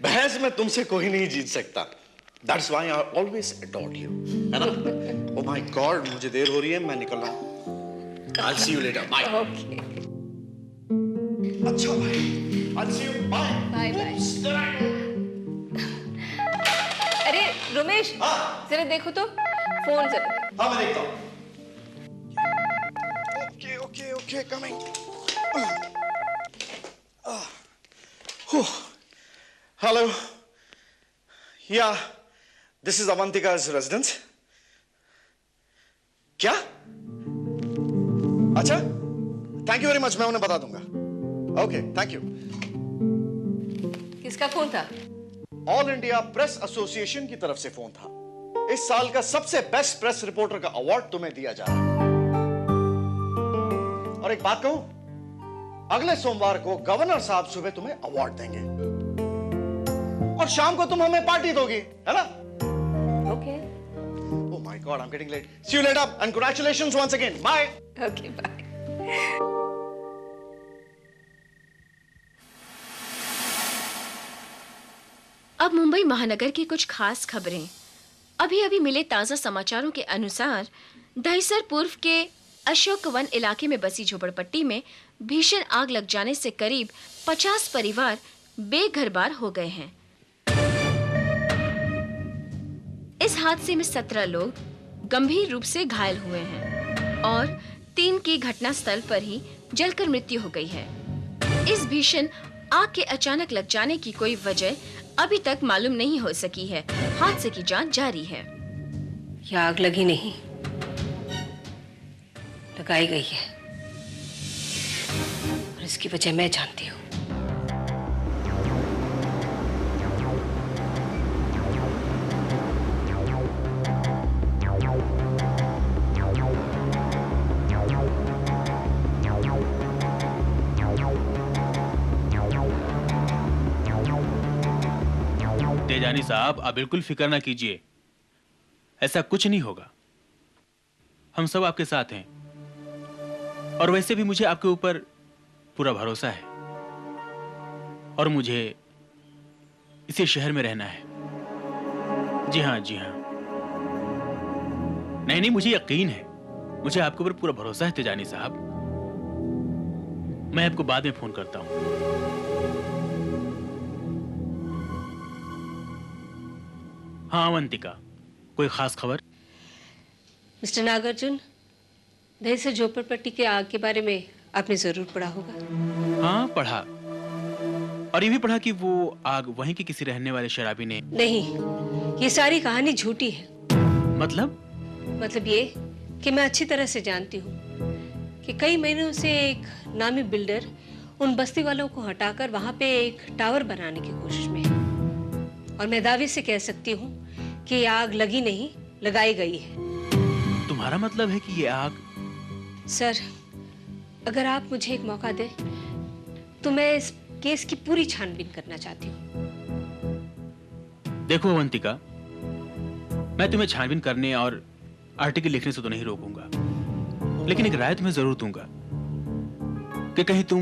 बहस में तुमसे कोई नहीं जीत सकता। That's why I always adored you, है ना? Oh my God, मुझे देर हो रही है, मैं निकल रहा हूँ। I'll see you later. Bye. Okay. अच्छा भाई, I'll see you. Bye. Bye bye. अरे रमेश, जरा देखो तो फोन जरा। हाँ, मैं देखता हूँ। Okay, coming. Hello. Yeah, this is Avantika's residence. क्या? अच्छा, थैंक यू वेरी मच, मैं उन्हें बता दूंगा। Okay, thank you. किसका फोन था? ऑल इंडिया प्रेस एसोसिएशन की तरफ से फोन था। इस साल का सबसे बेस्ट प्रेस रिपोर्टर का अवार्ड तुम्हें दिया जा रहा है। और एक बात कहूं, अगले सोमवार को गवर्नर साहब सुबह तुम्हें अवार्ड देंगे, और शाम को तुम हमें पार्टी दोगी, है ना? Okay. Oh my God, I'm getting late. See you later and congratulations once again. Bye. Okay, bye. अब मुंबई महानगर की कुछ खास खबरें। अभी अभी मिले ताजा समाचारों के अनुसार दहिसर पूर्व के अशोक वन इलाके में बसी झोपड़पट्टी में भीषण आग लग जाने से करीब 50 परिवार बेघर-बार हो गए हैं। इस हादसे में 17 लोग गंभीर रूप से घायल हुए हैं और 3 की घटनास्थल पर ही जलकर मृत्यु हो गई है। इस भीषण आग के अचानक लग जाने की कोई वजह अभी तक मालूम नहीं हो सकी है। हादसे की जांच जारी है। यह आग लगी नहीं, लगाई गई है, और इसकी वजह मैं जानती हूँ। तेजानी साहब, आप बिल्कुल फिक्र ना कीजिए, ऐसा कुछ नहीं होगा। हम सब आपके साथ हैं, और वैसे भी मुझे आपके ऊपर पूरा भरोसा है, और मुझे इसी शहर में रहना है। जी हाँ, जी हाँ। नहीं, मुझे यकीन है, मुझे आपके ऊपर पूरा भरोसा है तेजानी साहब। मैं आपको बाद में फोन करता हूँ। हाँ अवंतिका, कोई खास खबर? मिस्टर नागार्जुन, दहिसर झोपड़पट्टी के आग के बारे में आपने जरूर पढ़ा होगा। हाँ, पढ़ा, और ये भी पढ़ा कि वो आग वहीं के किसी रहने वाले शराबी ने। नहीं, ये सारी कहानी झूठी है। मतलब ये कि मैं अच्छी तरह से जानती हूँ कि कई महीनों से एक नामी बिल्डर उन बस्ती वालों को हटाकर वहां पे एक टावर बनाने की कोशिश में है। और मैं दावे से कह सकती हूँ कि ये आग लगी नहीं, लगाई गई है। तुम्हारा मतलब है कि ये आग? सर, अगर आप मुझे एक मौका दें तो मैं इस केस की पूरी छानबीन करना चाहती हूँ। देखो अवंतिका, मैं तुम्हें छानबीन करने और आर्टिकल लिखने से तो नहीं रोकूंगा, लेकिन एक राय तुम्हें जरूर दूंगा कि कहीं तुम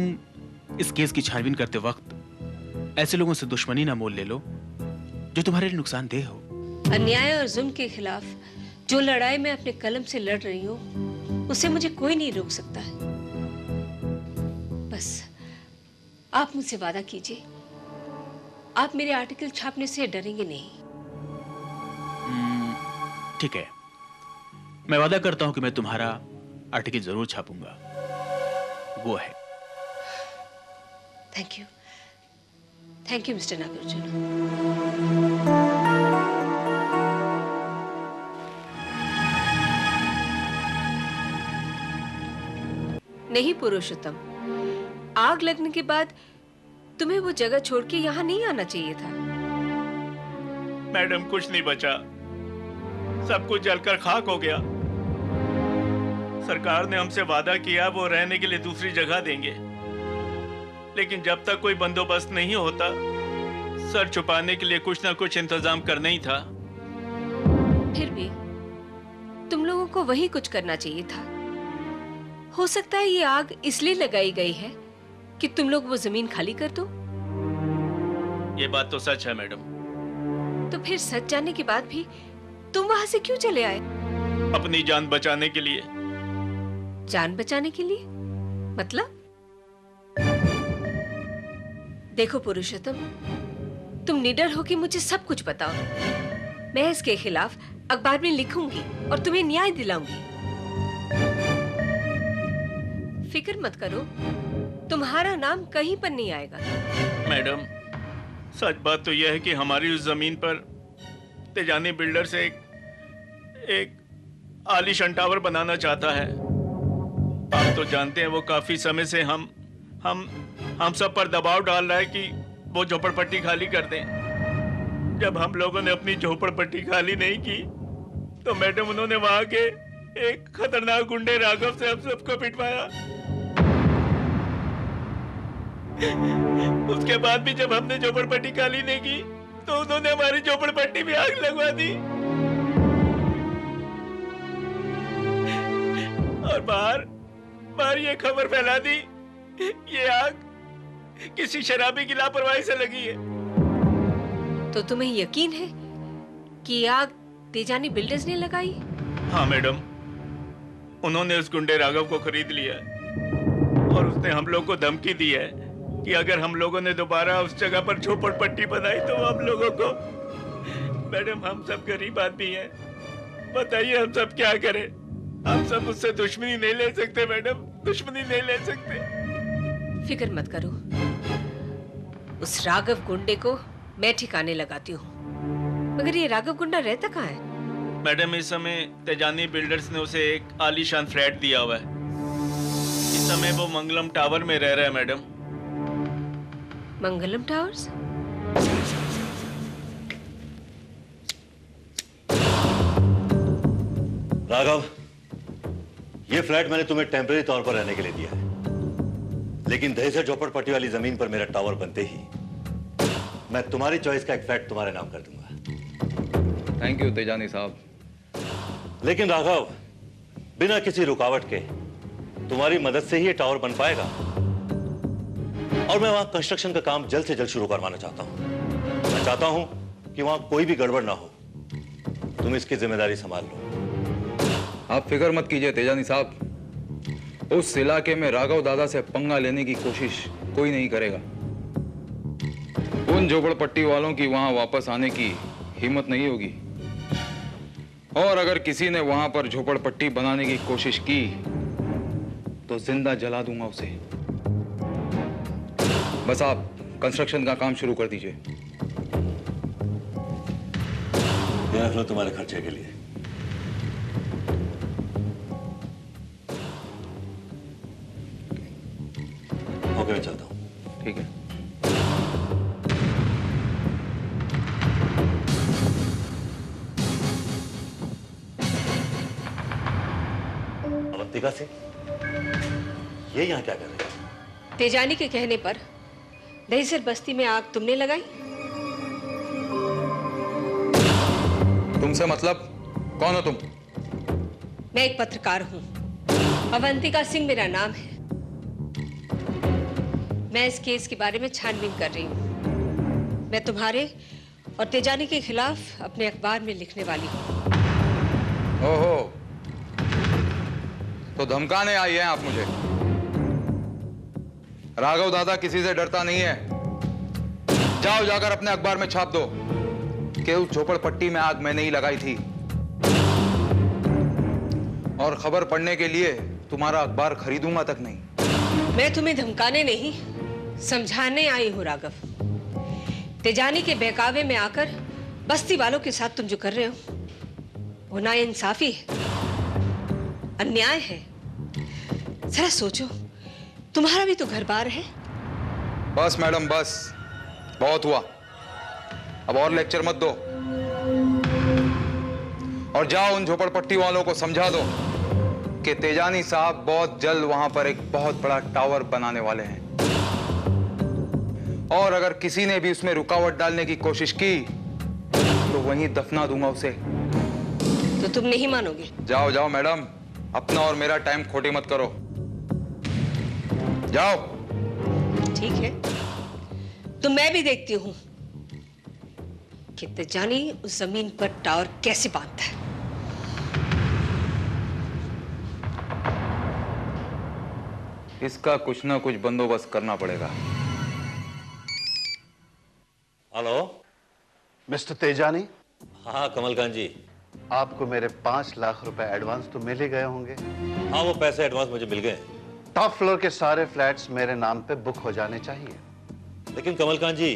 इस केस की छानबीन करते वक्त ऐसे लोगों से दुश्मनी ना मोल ले लो जो तुम्हारे लिए नुकसानदेह हो। अन्याय और जुल्म के खिलाफ जो लड़ाई मैं अपने कलम से लड़ रही हूँ, उसे मुझे कोई नहीं रोक सकता है। बस आप मुझसे वादा कीजिए, आप मेरे आर्टिकल छापने से डरेंगे नहीं। ठीक है, मैं वादा करता हूं कि मैं तुम्हारा आर्टिकल जरूर छापूंगा। वो है। Thank you mister Nagarjun. नहीं पुरुषोत्तम, आग लगने के बाद तुम्हें वो जगह छोड़ के यहाँ नहीं आना चाहिए था। मैडम, कुछ नहीं बचा, सब कुछ जलकर खाक हो गया। सरकार ने हमसे वादा किया वो रहने के लिए दूसरी जगह देंगे, लेकिन जब तक कोई बंदोबस्त नहीं होता, सर छुपाने के लिए कुछ ना कुछ इंतजाम करना ही था। फिर भी तुम लोगों को वही कुछ करना चाहिए था। हो सकता है ये आग इसलिए लगाई गई है कि तुम लोग वो जमीन खाली कर दो। ये बात तो सच है मैडम। तो फिर सच जानने के बाद भी तुम वहां से क्यों चले आए? अपनी जान बचाने के लिए। जान बचाने के लिए? मतलब? देखो पुरुषोत्तम, तुम निडर हो कि मुझे सब कुछ बताओ। मैं इसके खिलाफ अखबार में लिखूंगी और तुम्हें न्याय दिलाऊंगी। फिक्र मत करो, तुम्हारा नाम कहीं पर नहीं आएगा। मैडम, सच बात तो यह है कि हमारी उस जमीन पर तेजानी बिल्डर्स एक आलीशान टावर बनाना चाहता है। आप तो जानते हैं वो काफी समय से हम सब पर दबाव डाल रहा है कि वो झोपड़पट्टी खाली कर दें। जब हम लोगों ने अपनी झोपड़पट्टी खाली नहीं की तो मैडम उन्होंने वहां के एक खतरनाक गुंडे राघव से हम सबको पिटवाया। उसके बाद भी जब हमने झोपड़पट्टी खाली नहीं की तो उन्होंने हमारी झोपड़पट्टी में आग लगवा दी और बाहर ये खबर फैला दी ये आग किसी शराबी की लापरवाही से लगी है। तो तुम्हें यकीन है कि ये आग तेजानी बिल्डर्स ने लगाई? हाँ मैडम, उन्होंने उस गुंडे राघव को खरीद लिया और उसने हम लोग को धमकी दी है कि अगर हम लोगों ने दोबारा उस जगह पर झोपड़पट्टी बनाई तो हम लोगों को। मैडम, हम सब गरीब आदमी हैं, बताइए हम सब क्या करें? हम सब उससे दुश्मनी नहीं ले सकते मैडम, दुश्मनी नहीं ले सकते। फिक्र मत करो, उस राघव गुंडे को मैं ठिकाने लगाती हूँ। मगर ये राघव गुंडा रहता कहाँ है? मैडम, इस समय तेजानी बिल्डर्स ने उसे एक आलीशान फ्लैट दिया हुआ है। इस समय वो मंगलम टावर में रह रहा है मैडम। मंगलम टावर्स? राघव, ये फ्लैट मैंने तुम्हें टेम्परेरी तौर पर रहने के लिए दिया है, लेकिन दहेसर झोपड़पट्टी वाली जमीन पर मेरा टावर बनते ही मैं तुम्हारी चॉइस का एक फ्लैट तुम्हारे नाम कर दूंगा। थैंक यू तेजानी साहब। लेकिन राघव, बिना किसी रुकावट के तुम्हारी मदद से ही ये टावर बन पाएगा और मैं वहां कंस्ट्रक्शन का काम जल्द से जल्द शुरू करवाना चाहता हूं। मैं चाहता हूं कि वहां कोई भी गड़बड़ ना हो। तुम इसकी जिम्मेदारी संभाल लो। आप फिक्र मत कीजिए तेजानी साहब, उस इलाके में राघव दादा से पंगा लेने की कोशिश कोई नहीं करेगा। उन झोपड़पट्टी वालों की वहां वापस आने की हिम्मत नहीं होगी, और अगर किसी ने वहां पर झोपड़पट्टी बनाने की कोशिश की तो जिंदा जला दूंगा उसे। बस आप कंस्ट्रक्शन का काम शुरू कर दीजिए। ये रख लो तुम्हारे खर्चे के लिए। ओके, मैं चलता हूं। ठीक है। अवंतिका सिंह, ये यहाँ क्या कर रहे हैं? तेजानी के कहने पर दहीसर बस्ती में आग तुमने लगाई? तुमसे मतलब? कौन हो तुम? मैं एक पत्रकार हूँ, अवंतिका सिंह मेरा नाम है। मैं इस केस के बारे में छानबीन कर रही हूँ। मैं तुम्हारे और तेजानी के खिलाफ अपने अखबार में लिखने वाली हूँ। ओहो, तो धमकाने आई हैं आप मुझे? राघव दादा किसी से डरता नहीं है। जाओ, जाकर अपने अखबार में छाप दो कि उस झोपड़पट्टी में आग मैंने ही लगाई थी। और खबर पढ़ने के लिए तुम्हारा अखबार खरीदूंगा तक नहीं। मैं तुम्हें धमकाने नहीं, समझाने आई हूँ राघव। तेजानी के बहकावे में आकर बस्ती वालों के साथ तुम जो कर रहे हो वो नाइंसाफी है, अन्याय है। जरा सोचो, तुम्हारा भी तो घर बार है। बस मैडम, बस बहुत हुआ। अब और लेक्चर मत दो और जाओ उन झोपड़पट्टी वालों को समझा दो कि तेजानी साहब बहुत जल्द वहां पर एक बहुत बड़ा टावर बनाने वाले हैं, और अगर किसी ने भी उसमें रुकावट डालने की कोशिश की तो वहीं दफना दूंगा उसे। तो तुम नहीं मानोगे? जाओ जाओ मैडम, अपना और मेरा टाइम खोटी मत करो। जाओ। ठीक है, तो मैं भी देखती हूँ कि तेजानी उस जमीन पर टावर कैसे बांधता है। इसका कुछ ना कुछ बंदोबस्त करना पड़ेगा। Hello mister Tejani. हाँ कमलकांत जी। आपको मेरे 5 लाख रुपए एडवांस तो मिल ही गए होंगे। हाँ, वो पैसे एडवांस मुझे मिल गए। टॉप फ्लोर के सारे फ्लैट्स मेरे नाम पे बुक हो जाने चाहिए। लेकिन कमलकांत जी,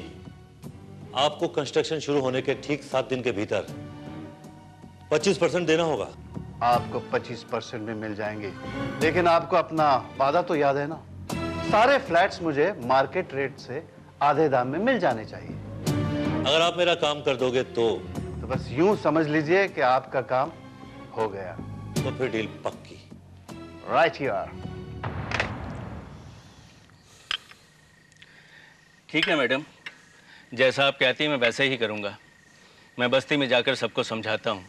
आपको कंस्ट्रक्शन शुरू होने के ठीक 7 दिन के भीतर 25% देना होगा। आपको 25% में मिल जाएंगे, लेकिन आपको अपना वादा तो याद है ना? सारे फ्लैट्स मुझे मार्केट रेट से आधे दाम में मिल जाने चाहिए। अगर आप मेरा काम कर दोगे तो बस यूं समझ लीजिए कि आपका काम हो गया। तो फिर डील पक्की। राइट यार। ठीक है मैडम, जैसा आप कहती हैं मैं वैसे ही करूंगा। मैं बस्ती में जाकर सबको समझाता हूं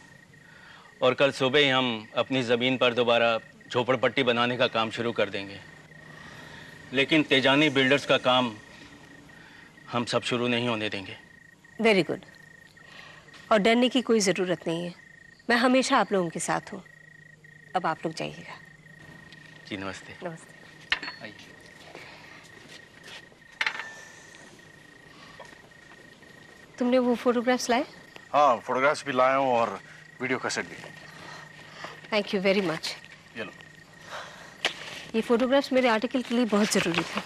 और कल सुबह ही हम अपनी ज़मीन पर दोबारा झोपड़पट्टी बनाने का काम शुरू कर देंगे। लेकिन तेजानी बिल्डर्स का काम हम सब शुरू नहीं होने देंगे। Very good. और डरने की कोई ज़रूरत नहीं है, मैं हमेशा आप लोगों के साथ हूँ। अब आप लोग जाइएगा। जी नमस्ते। नमस्ते। आइए। तुमने वो फोटोग्राफ्स लाए? हाँ, फोटोग्राफ्स भी लाया हूँ और वीडियो कैसेट भी। Thank you very much. ये लो। ये फोटोग्राफ्स मेरे आर्टिकल के लिए बहुत ज़रूरी थे।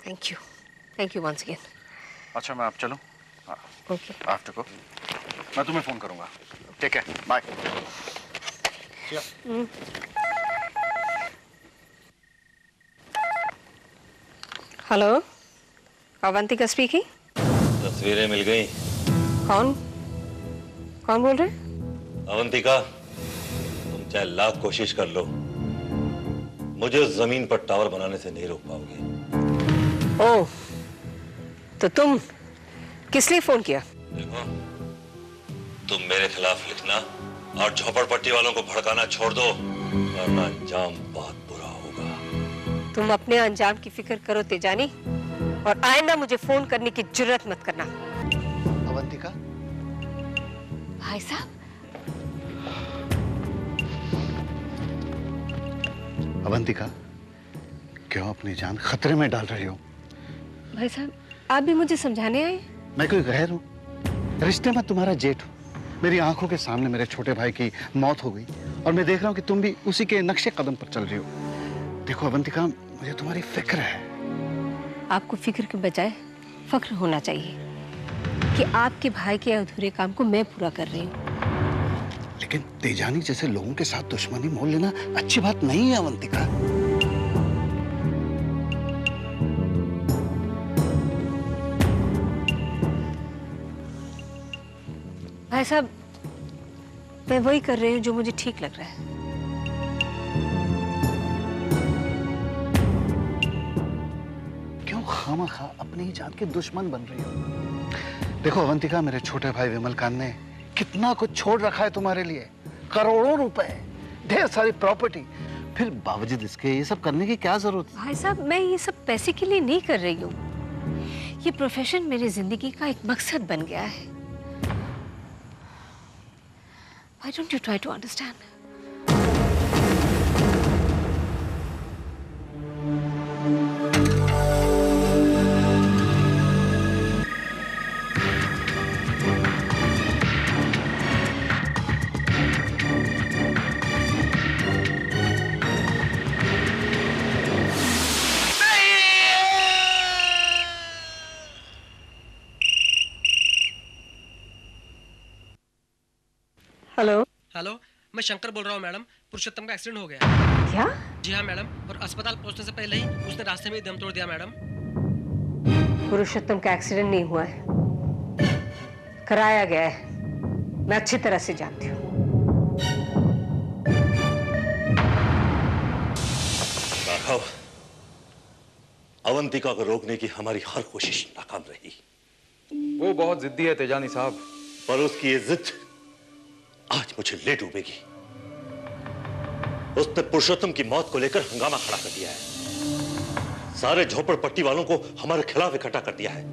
Thank you once again. अच्छा, मैं अब चलूँ? ओके। आफ्टर को मैं तुम्हें फोन करूंगा। ठीक है, बाय। Hello, Avantika speaking. तस्वीरें मिल गई। कौन बोल रहे? अवंतिका, तुम चाहे लाख कोशिश कर लो, मुझे उस जमीन पर टावर बनाने से नहीं रोक पाओगे। ओह, तो तुम किस लिए फोन किया? देखो, तुम मेरे खिलाफ लिखना और झोपड़पट्टी वालों को भड़काना छोड़ दो, वरना अंजाम बहुत बुरा होगा। तुम अपने अंजाम की फिक्र करो तेजानी, और आइंदा मुझे फोन करने की जुर्रत मत करना। अवंतिका। भाई साहब। अवंतिका, क्यों अपनी जान खतरे में डाल रही हो? भाई साहब, आप भी मुझे समझाने आए? मैं कोई गैर हूँ? रिश्ते में तुम्हारा जेठ हूँ। मेरी आंखों के सामने मेरे छोटे भाई की मौत हो गई और मैं देख रहा हूँ कि तुम भी उसी के नक्शे कदम पर चल रही हो। देखो अवंतिका, मुझे तुम्हारी फिक्र है। आपको फिक्र के बजाय फख्र होना चाहिए कि आपके भाई के अधूरे काम को मैं पूरा कर रही हूँ। लेकिन तेजानी जैसे लोगों के साथ दुश्मनी मोल लेना अच्छी बात नहीं है अवंतिका। भाई साहब, मैं वही कर रही हूँ जो मुझे ठीक लग रहा है। खामखा अपनी ही जात के दुश्मन बन रही हो। देखो अवंतिका, मेरे छोटे भाई विमलकांत ने कितना कुछ छोड़ रखा है तुम्हारे लिए, करोड़ों रुपए, ढेर सारी प्रॉपर्टी, फिर बावजूद इसके ये सब करने की क्या जरूरत है? भाई साहब, मैं ये सब पैसे के लिए नहीं कर रही हूँ। ये प्रोफेशन मेरी जिंदगी का एक मकसद बन गया है। Why don't you try to understand? Hello hello, मैं शंकर बोल रहा हूँ मैडम। पुरुषोत्तम का एक्सीडेंट हो गया। क्या? जी हाँ मैडम, और अस्पताल पहुँचने से पहले ही उसने रास्ते में ही दम तोड़ दिया मैडम। पुरुषोत्तम का एक्सीडेंट नहीं हुआ है, कराया गया है। मैं अच्छी तरह से जानती हूँ। राघव, अवंतिका को रोकने की हमारी हर कोशिश नाकाम रही। वो बहुत जिद्दी है तेजानी साहब, पर उसकी ये जिद आज मुझे ले डूबेगी। उसने पुरुषोत्तम की मौत को लेकर हंगामा खड़ा कर दिया है, सारे झोपड़पट्टी वालों को हमारे खिलाफ इकट्ठा कर दिया है।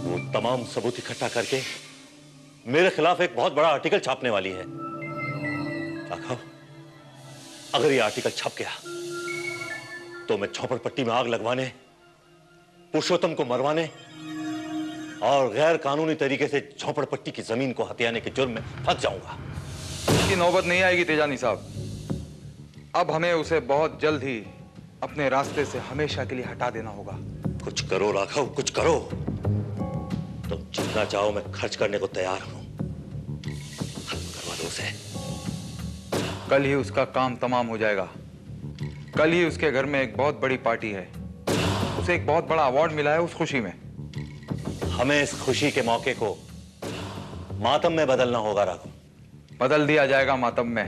वो तमाम सबूत इकट्ठा करके मेरे खिलाफ एक बहुत बड़ा आर्टिकल छापने वाली है। राघव, अगर ये आर्टिकल छप गया तो मैं झोपड़पट्टी में आग लगवाने, पुरुषोत्तम को मरवाने और गैर कानूनी तरीके से झोपड़पट्टी की जमीन को हथियाने के जुर्म में फंस जाऊंगा। उसकी नौबत नहीं आएगी तेजानी साहब। अब हमें उसे बहुत जल्द ही अपने रास्ते से हमेशा के लिए हटा देना होगा। कुछ करो राघव, कुछ करो। तुम जितना चाहो मैं खर्च करने को तैयार हूं। खत्म करवा दो उसे। कल ही उसका काम तमाम हो जाएगा। कल ही उसके घर में एक बहुत बड़ी पार्टी है। उसे एक बहुत बड़ा अवार्ड मिला है उस खुशी में। हमें इस खुशी के मौके को मातम में बदलना होगा राघव। बदल दिया जाएगा मातम में।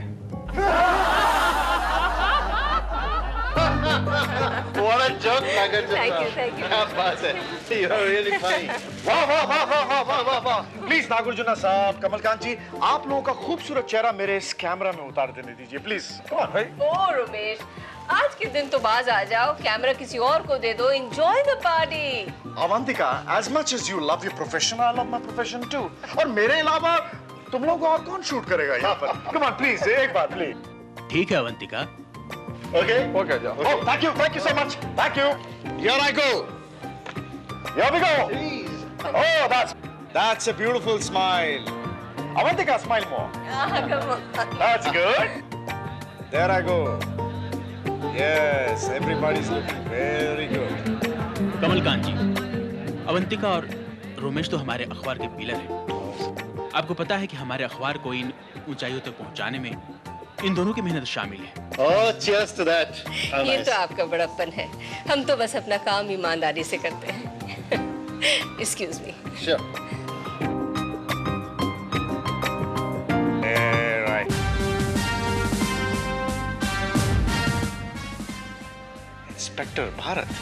What a joke, Nagar ji. Thank you, thank you. क्या बात है? You're really funny. वाह वाह वाह वाह वाह वाह वाह वाह। प्लीज नागार्जुना साहब, कमलकांत जी, आप लोगों का खूबसूरत चेहरा मेरे इस कैमरा में उतार देने दीजिए प्लीज। कम ऑन भाई। ओ रमेश, आज के दिन तो बाज आ जाओ, कैमरा किसी और को दे दो। Enjoy the party. Avantika, as much as you love your profession, I love my profession too. और मेरे अलावा तुम लोग और कौन शूट करेगा यहाँ पर? Come on, please, एक बार प्लीज। ठीक है अवंतिका। Okay. Okay, जाओ। Oh, thank you so much. Thank you. Here I go. Here we go. Jeez. Oh, that's a beautiful smile. Avantika, smile more. Come on. That's good. There I go. Yes, everybody's looking very good. Kamalkant जी, अवंतिका और रोमेश तो हमारे अखबार के pillar हैं। आपको पता है कि हमारे अखबार को इन ऊंचाइयों तक पहुंचाने में इन दोनों की मेहनत शामिल है। Oh, cheers to that. How ये nice. तो आपका बड़प्पन है। हम तो बस अपना काम ईमानदारी से करते हैं। Excuse me. Sure. Right. Inspector Bharat.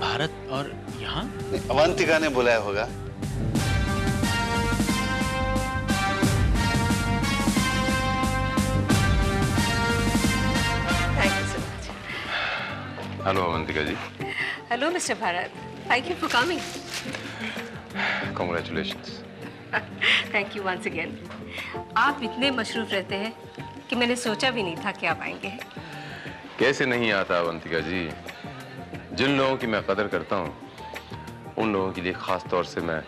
Bharat और यहाँ अवंतिका ने बुलाया होगा। Thank you so much. Hello Avantika ji. Hello, Mr. Bharat. Thank you for coming. Congratulations. Thank you once again. आप इतने मशरूफ रहते हैं कि मैंने सोचा भी नहीं था कि आप आएंगे। कैसे नहीं आता अवंतिका जी। जिन लोगों की मैं कदर करता हूँ उन लोगों के लिए खास तौर से मैं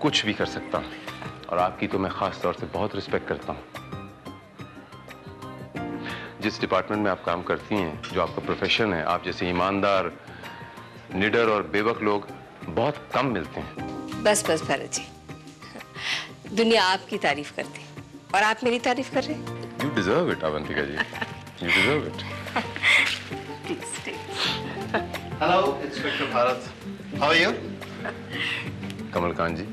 कुछ भी कर सकता हूँ, और आपकी तो मैं खास तौर से बहुत रिस्पेक्ट करता हूँ। जिस डिपार्टमेंट में आप काम करती हैं, जो आपका प्रोफेशन है, आप जैसे ईमानदार, निडर और बेवक लोग बहुत कम मिलते हैं। बस बस भरत जी, दुनिया आपकी तारीफ करती और आप मेरी तारीफ कर रहे हैं। You deserve it, Avantika ji. You deserve it. Hello, Inspector Bharat. How are you? Kamalkant जी,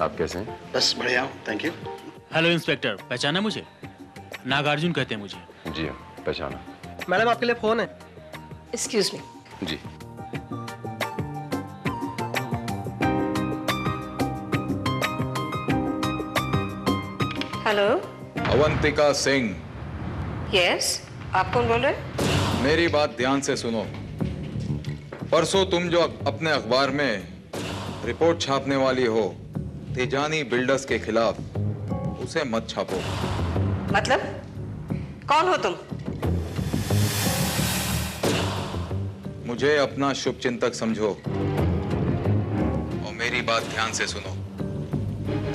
आप कैसे हैं? बस बढ़िया हूँ, थैंक यू। हेलो इंस्पेक्टर, पहचाना मुझे? नागार्जुन कहते हैं मुझे। जी हाँ, पहचाना। मैडम आपके लिए फोन है। Excuse me. जी। हेलो। अवंतिका सिंह। यस, आप कौन बोल रहे हैं? मेरी बात ध्यान से सुनो। परसों तुम जो अपने अखबार में रिपोर्ट छापने वाली हो तेजानी बिल्डर्स के खिलाफ, उसे मत छापो। मतलब कौन हो तुम? मुझे अपना शुभचिंतक समझो और मेरी बात ध्यान से सुनो।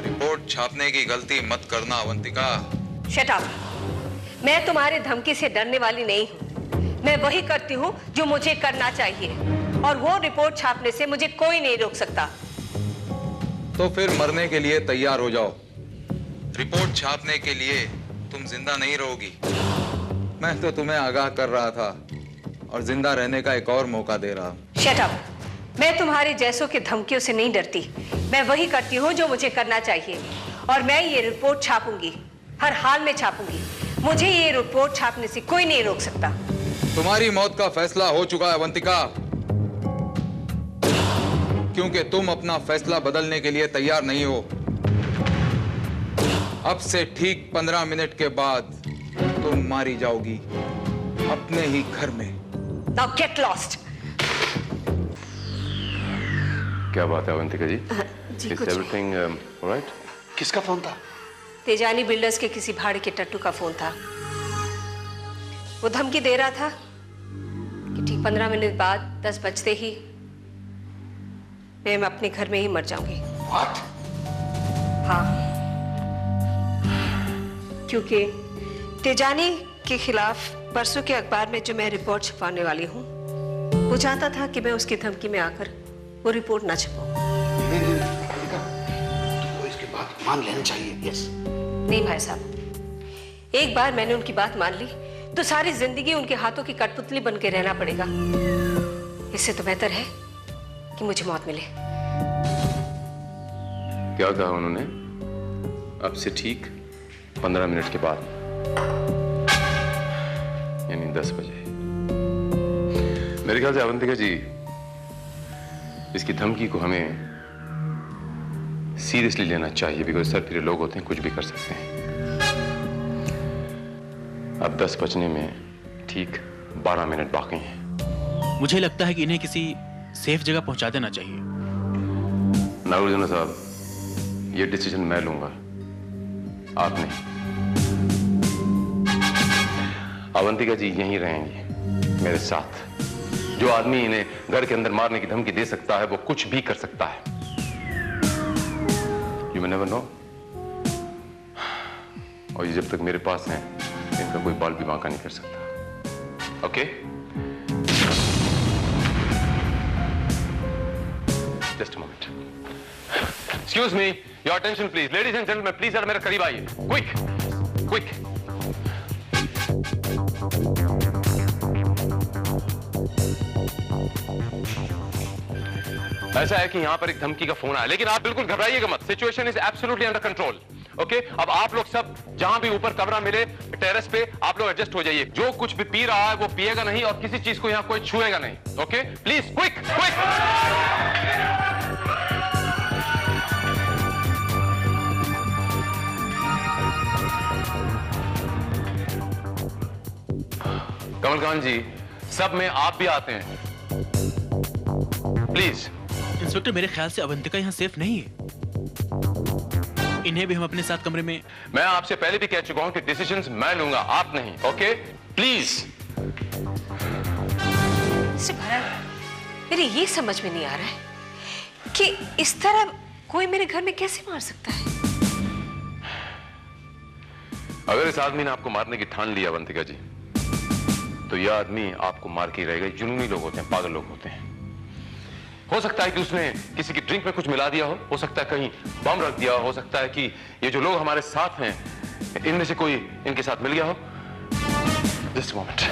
रिपोर्ट छापने की गलती मत करना अवंतिका। Shut up. मैं तुम्हारे धमकी से डरने वाली नहीं हूँ। मैं वही करती हूँ जो मुझे करना चाहिए, और वो रिपोर्ट छापने से मुझे कोई नहीं रोक सकता। तो फिर मरने के लिए तैयार हो जाओ। रिपोर्ट छापने के लिए तुम जिंदा नहीं रहोगी। मैं तो तुम्हें आगाह कर रहा था और जिंदा रहने का एक और मौका दे रहा हूं। Shut up. मैं तुम्हारे जैसों की धमकियों से नहीं डरती। मैं वही करती हूँ जो मुझे करना चाहिए, और मैं ये रिपोर्ट छापूंगी, हर हाल में छापूंगी। मुझे ये रिपोर्ट छापने से कोई नहीं रोक सकता। तुम्हारी मौत का फैसला हो चुका है अवंतिका, क्योंकि तुम अपना फैसला बदलने के लिए तैयार नहीं हो। अब से ठीक 15 मिनट के बाद तुम मारी जाओगी अपने ही घर में। Now get lost. क्या बात है अवंतिका जी? जी, Is कुछ everything all right? किसका फोन था? तेजानी बिल्डर्स के किसी भाड़े के टट्टू का फोन था। वो धमकी दे रहा था कि ठीक 15 मिनट बाद 10 बजते ही मैं अपने घर में ही मर जाऊंगी। What? हाँ, क्योंकि तेजानी के खिलाफ परसों के अखबार में जो मैं रिपोर्ट छपाने वाली हूँ, वो चाहता था कि मैं उसकी धमकी में आकर वो रिपोर्ट ना छपाऊं। तुमको इसकी बात मान लेनी चाहिए। यस। नहीं भाई साहब, एक बार मैंने उनकी बात मान ली तो सारी जिंदगी उनके हाथों की कठपुतली बन के रहना पड़ेगा। इससे तो बेहतर है कि मुझे मौत मिले। क्या कहा उन्होंने? अब से ठीक 15 मिनट के बाद, यानी 10 बजे। मेरे ख्याल से अवंतिका जी, इसकी धमकी को हमें सीरियसली लेना चाहिए, बिकॉज सरफिरे लोग होते हैं, कुछ भी कर सकते हैं। अब 10 बजने में ठीक 12 मिनट बाकी हैं। मुझे लगता है कि इन्हें किसी सेफ जगह पहुंचा देना चाहिए। नागार्जुन साहब, ये डिसीजन मैं लूंगा, आप नहीं। अवंतिका जी यहीं रहेंगी मेरे साथ। जो आदमी इन्हें घर के अंदर मारने की धमकी दे सकता है, वो कुछ भी कर सकता है। You may never know। और ये जब तक मेरे पास हैं, इनका कोई बाल भी बांका नहीं कर सकता। Okay? Just a moment। Excuse me, your attention please, ladies and gentlemen, please जरा मेरे करीब आइए। Quick, quick। ऐसा है कि यहां पर एक धमकी का फोन आया, लेकिन आप बिल्कुल घबराइएगा मत। Situation is absolutely under control. Okay, अब आप लोग सब जहां भी ऊपर कमरा मिले टेरेस पे, आप लोग एडजस्ट हो जाइए। जो कुछ भी पी रहा है वो पिएगा नहीं, और किसी चीज को यहां कोई छुएगा नहीं। Okay, please quick quick. Kamalkant ji, सब में आप भी आते हैं प्लीज। इंस्पेक्टर, मेरे ख्याल से अवंतिका यहाँ सेफ नहीं है। इन्हें भी हम अपने साथ कमरे में। मैं आपसे पहले भी कह चुका हूं कि डिसीजंस मैं लूंगा, आप नहीं। Okay, please. मेरे ये समझ में नहीं आ रहा है कि इस तरह कोई मेरे घर में कैसे मार सकता है। अगर इस आदमी ने आपको मारने की ठान ली अवंतिका जी, तो यह आदमी आपको मार के रहेगा। जुनूनी लोग होते हैं, पागल लोग होते हैं। हो सकता है कि उसने किसी की ड्रिंक में कुछ मिला दिया हो सकता है कहीं बम रख दिया हो सकता है कि ये जो लोग हमारे साथ हैं इनमें से कोई इनके साथ मिल गया हो? Just moment.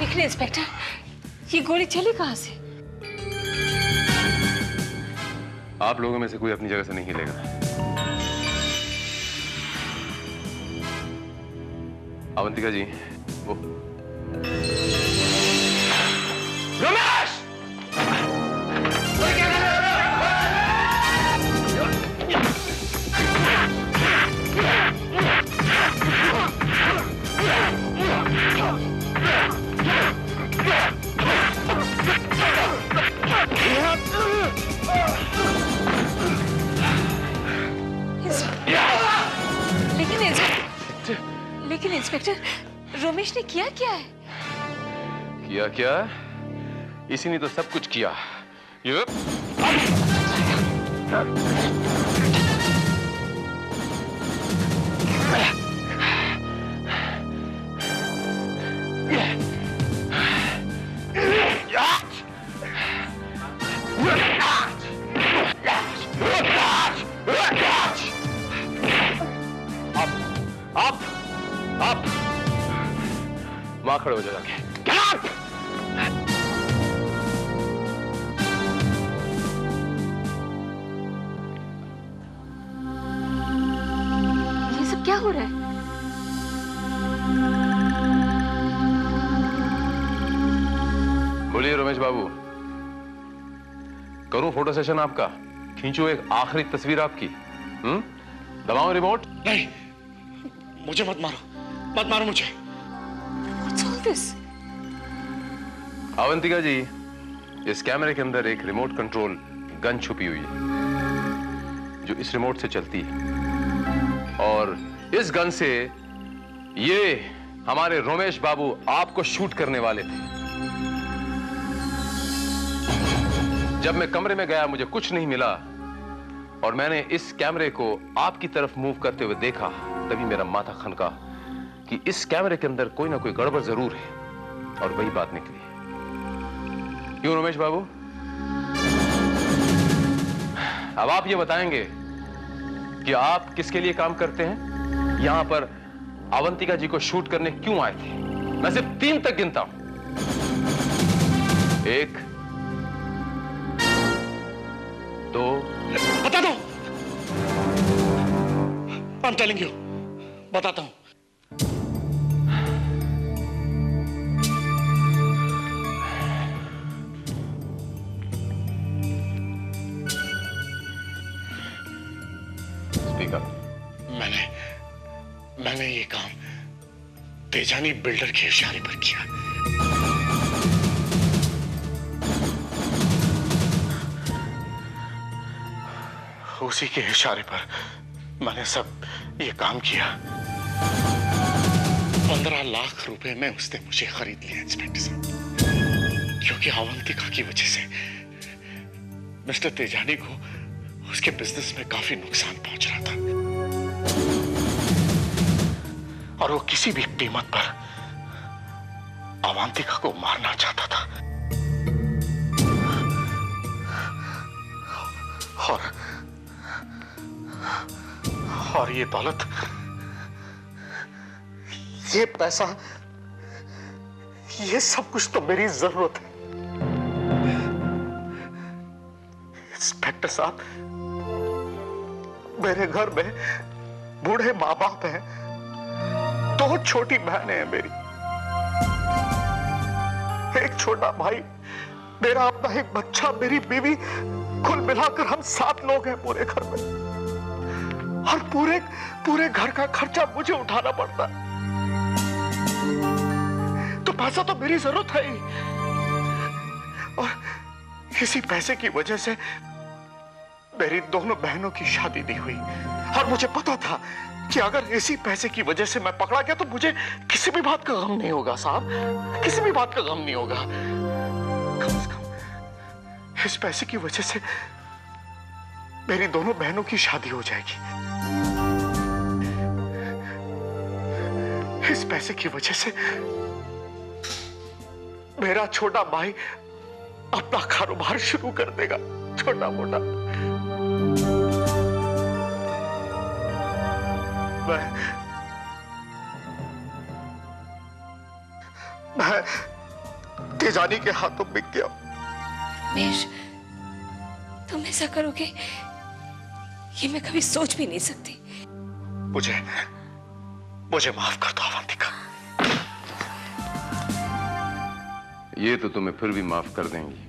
लेकिन इंस्पेक्टर, ये गोली चली कहाँ से? आप लोगों में से कोई अपनी जगह से नहीं हिलेगा। अवंतिका जी, वो रमेश! लेकिन इंस्पेक्टर, रमेश ने किया क्या है? किया क्या? इसी ने तो सब कुछ किया। ये आप वहां खड़े हो जाओगे। ये सब क्या हो रहा है? बोलिए रमेश बाबू, करूं फोटो सेशन आपका? खींचू एक आखिरी तस्वीर आपकी? दबाऊं रिमोट? नहीं, मुझे मत मारो, मत मारो मुझे। What's all this? अवंतिका जी, इस कैमरे के अंदर एक रिमोट कंट्रोल गन छुपी हुई है जो इस रिमोट से चलती है, और इस गन से ये हमारे रमेश बाबू आपको शूट करने वाले थे। जब मैं कमरे में गया मुझे कुछ नहीं मिला और मैंने इस कैमरे को आपकी तरफ मूव करते हुए देखा, तभी मेरा माथा खनका कि इस कैमरे के अंदर कोई ना कोई गड़बड़ जरूर है, और वही बात निकली। क्यों रमेश बाबू? अब आप ये बताएंगे कि आप किसके लिए काम करते हैं, यहां पर अवंतिका जी को शूट करने क्यों आए थे? मैं सिर्फ 3 तक गिनता हूं। 1, 2, बता दो। I'm telling you, बताता हूं। मैंने ये काम तेजानी बिल्डर के इशारे पर किया। उसी के इशारे पर मैंने सब ये काम किया। 15 लाख रुपए में उसने मुझे खरीद लिया इंस्पेक्टर साहब, क्योंकि अवंतिका की वजह से मिस्टर तेजानी को उसके बिजनेस में काफी नुकसान पहुंच रहा था, और वो किसी भी कीमत पर अवंतिका को मारना चाहता था। और ये दौलत, ये पैसा, ये सब कुछ तो मेरी जरूरत है। इंस्पेक्टर साहब, मेरे घर में बूढ़े माँ बाप हैं, 2 छोटी बहनें हैं मेरी, एक छोटा भाई, मेरा अपना एक बच्चा, मेरी बीवी, कुल मिलाकर हम 7 लोग हैं पूरे घर में, और पूरे घर का खर्चा मुझे उठाना पड़ता है। तो पैसा तो मेरी जरूरत है ही, और इसी पैसे की वजह से मेरी दोनों बहनों की शादी नहीं हुई, और मुझे पता था कि अगर इसी पैसे की वजह से मैं पकड़ा गया तो मुझे किसी भी बात का गम नहीं होगा साहब, किसी भी बात का गम नहीं होगा। कम से कम इस पैसे की वजह से मेरी दोनों बहनों की शादी हो जाएगी। इस पैसे की वजह से मेरा छोटा भाई अपना कारोबार शुरू कर देगा, छोटा मोटा। मैं तेजानी के हाथों बिक गया। रमेश, तुम ऐसा करोगे ये मैं कभी सोच भी नहीं सकती। मुझे माफ कर दो अवंतिका। ये तो तुम्हें फिर भी माफ कर देंगी,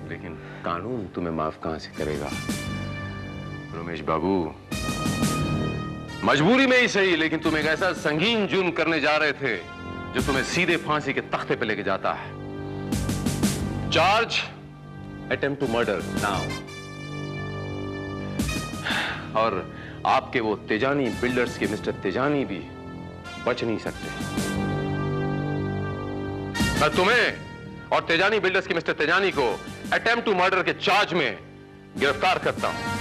लेकिन कानून तुम्हें माफ कहां से करेगा? रमेश बाबू, मजबूरी में ही सही, लेकिन तुम एक ऐसा संगीन जुर्म करने जा रहे थे जो तुम्हें सीधे फांसी के तख्ते पे लेके जाता है। Charge attempt to murder now. और आपके वो तेजानी बिल्डर्स के मिस्टर तेजानी भी बच नहीं सकते। मैं तुम्हें और तेजानी बिल्डर्स के मिस्टर तेजानी को अटेम्प्ट टू मर्डर के चार्ज में गिरफ्तार करता हूं।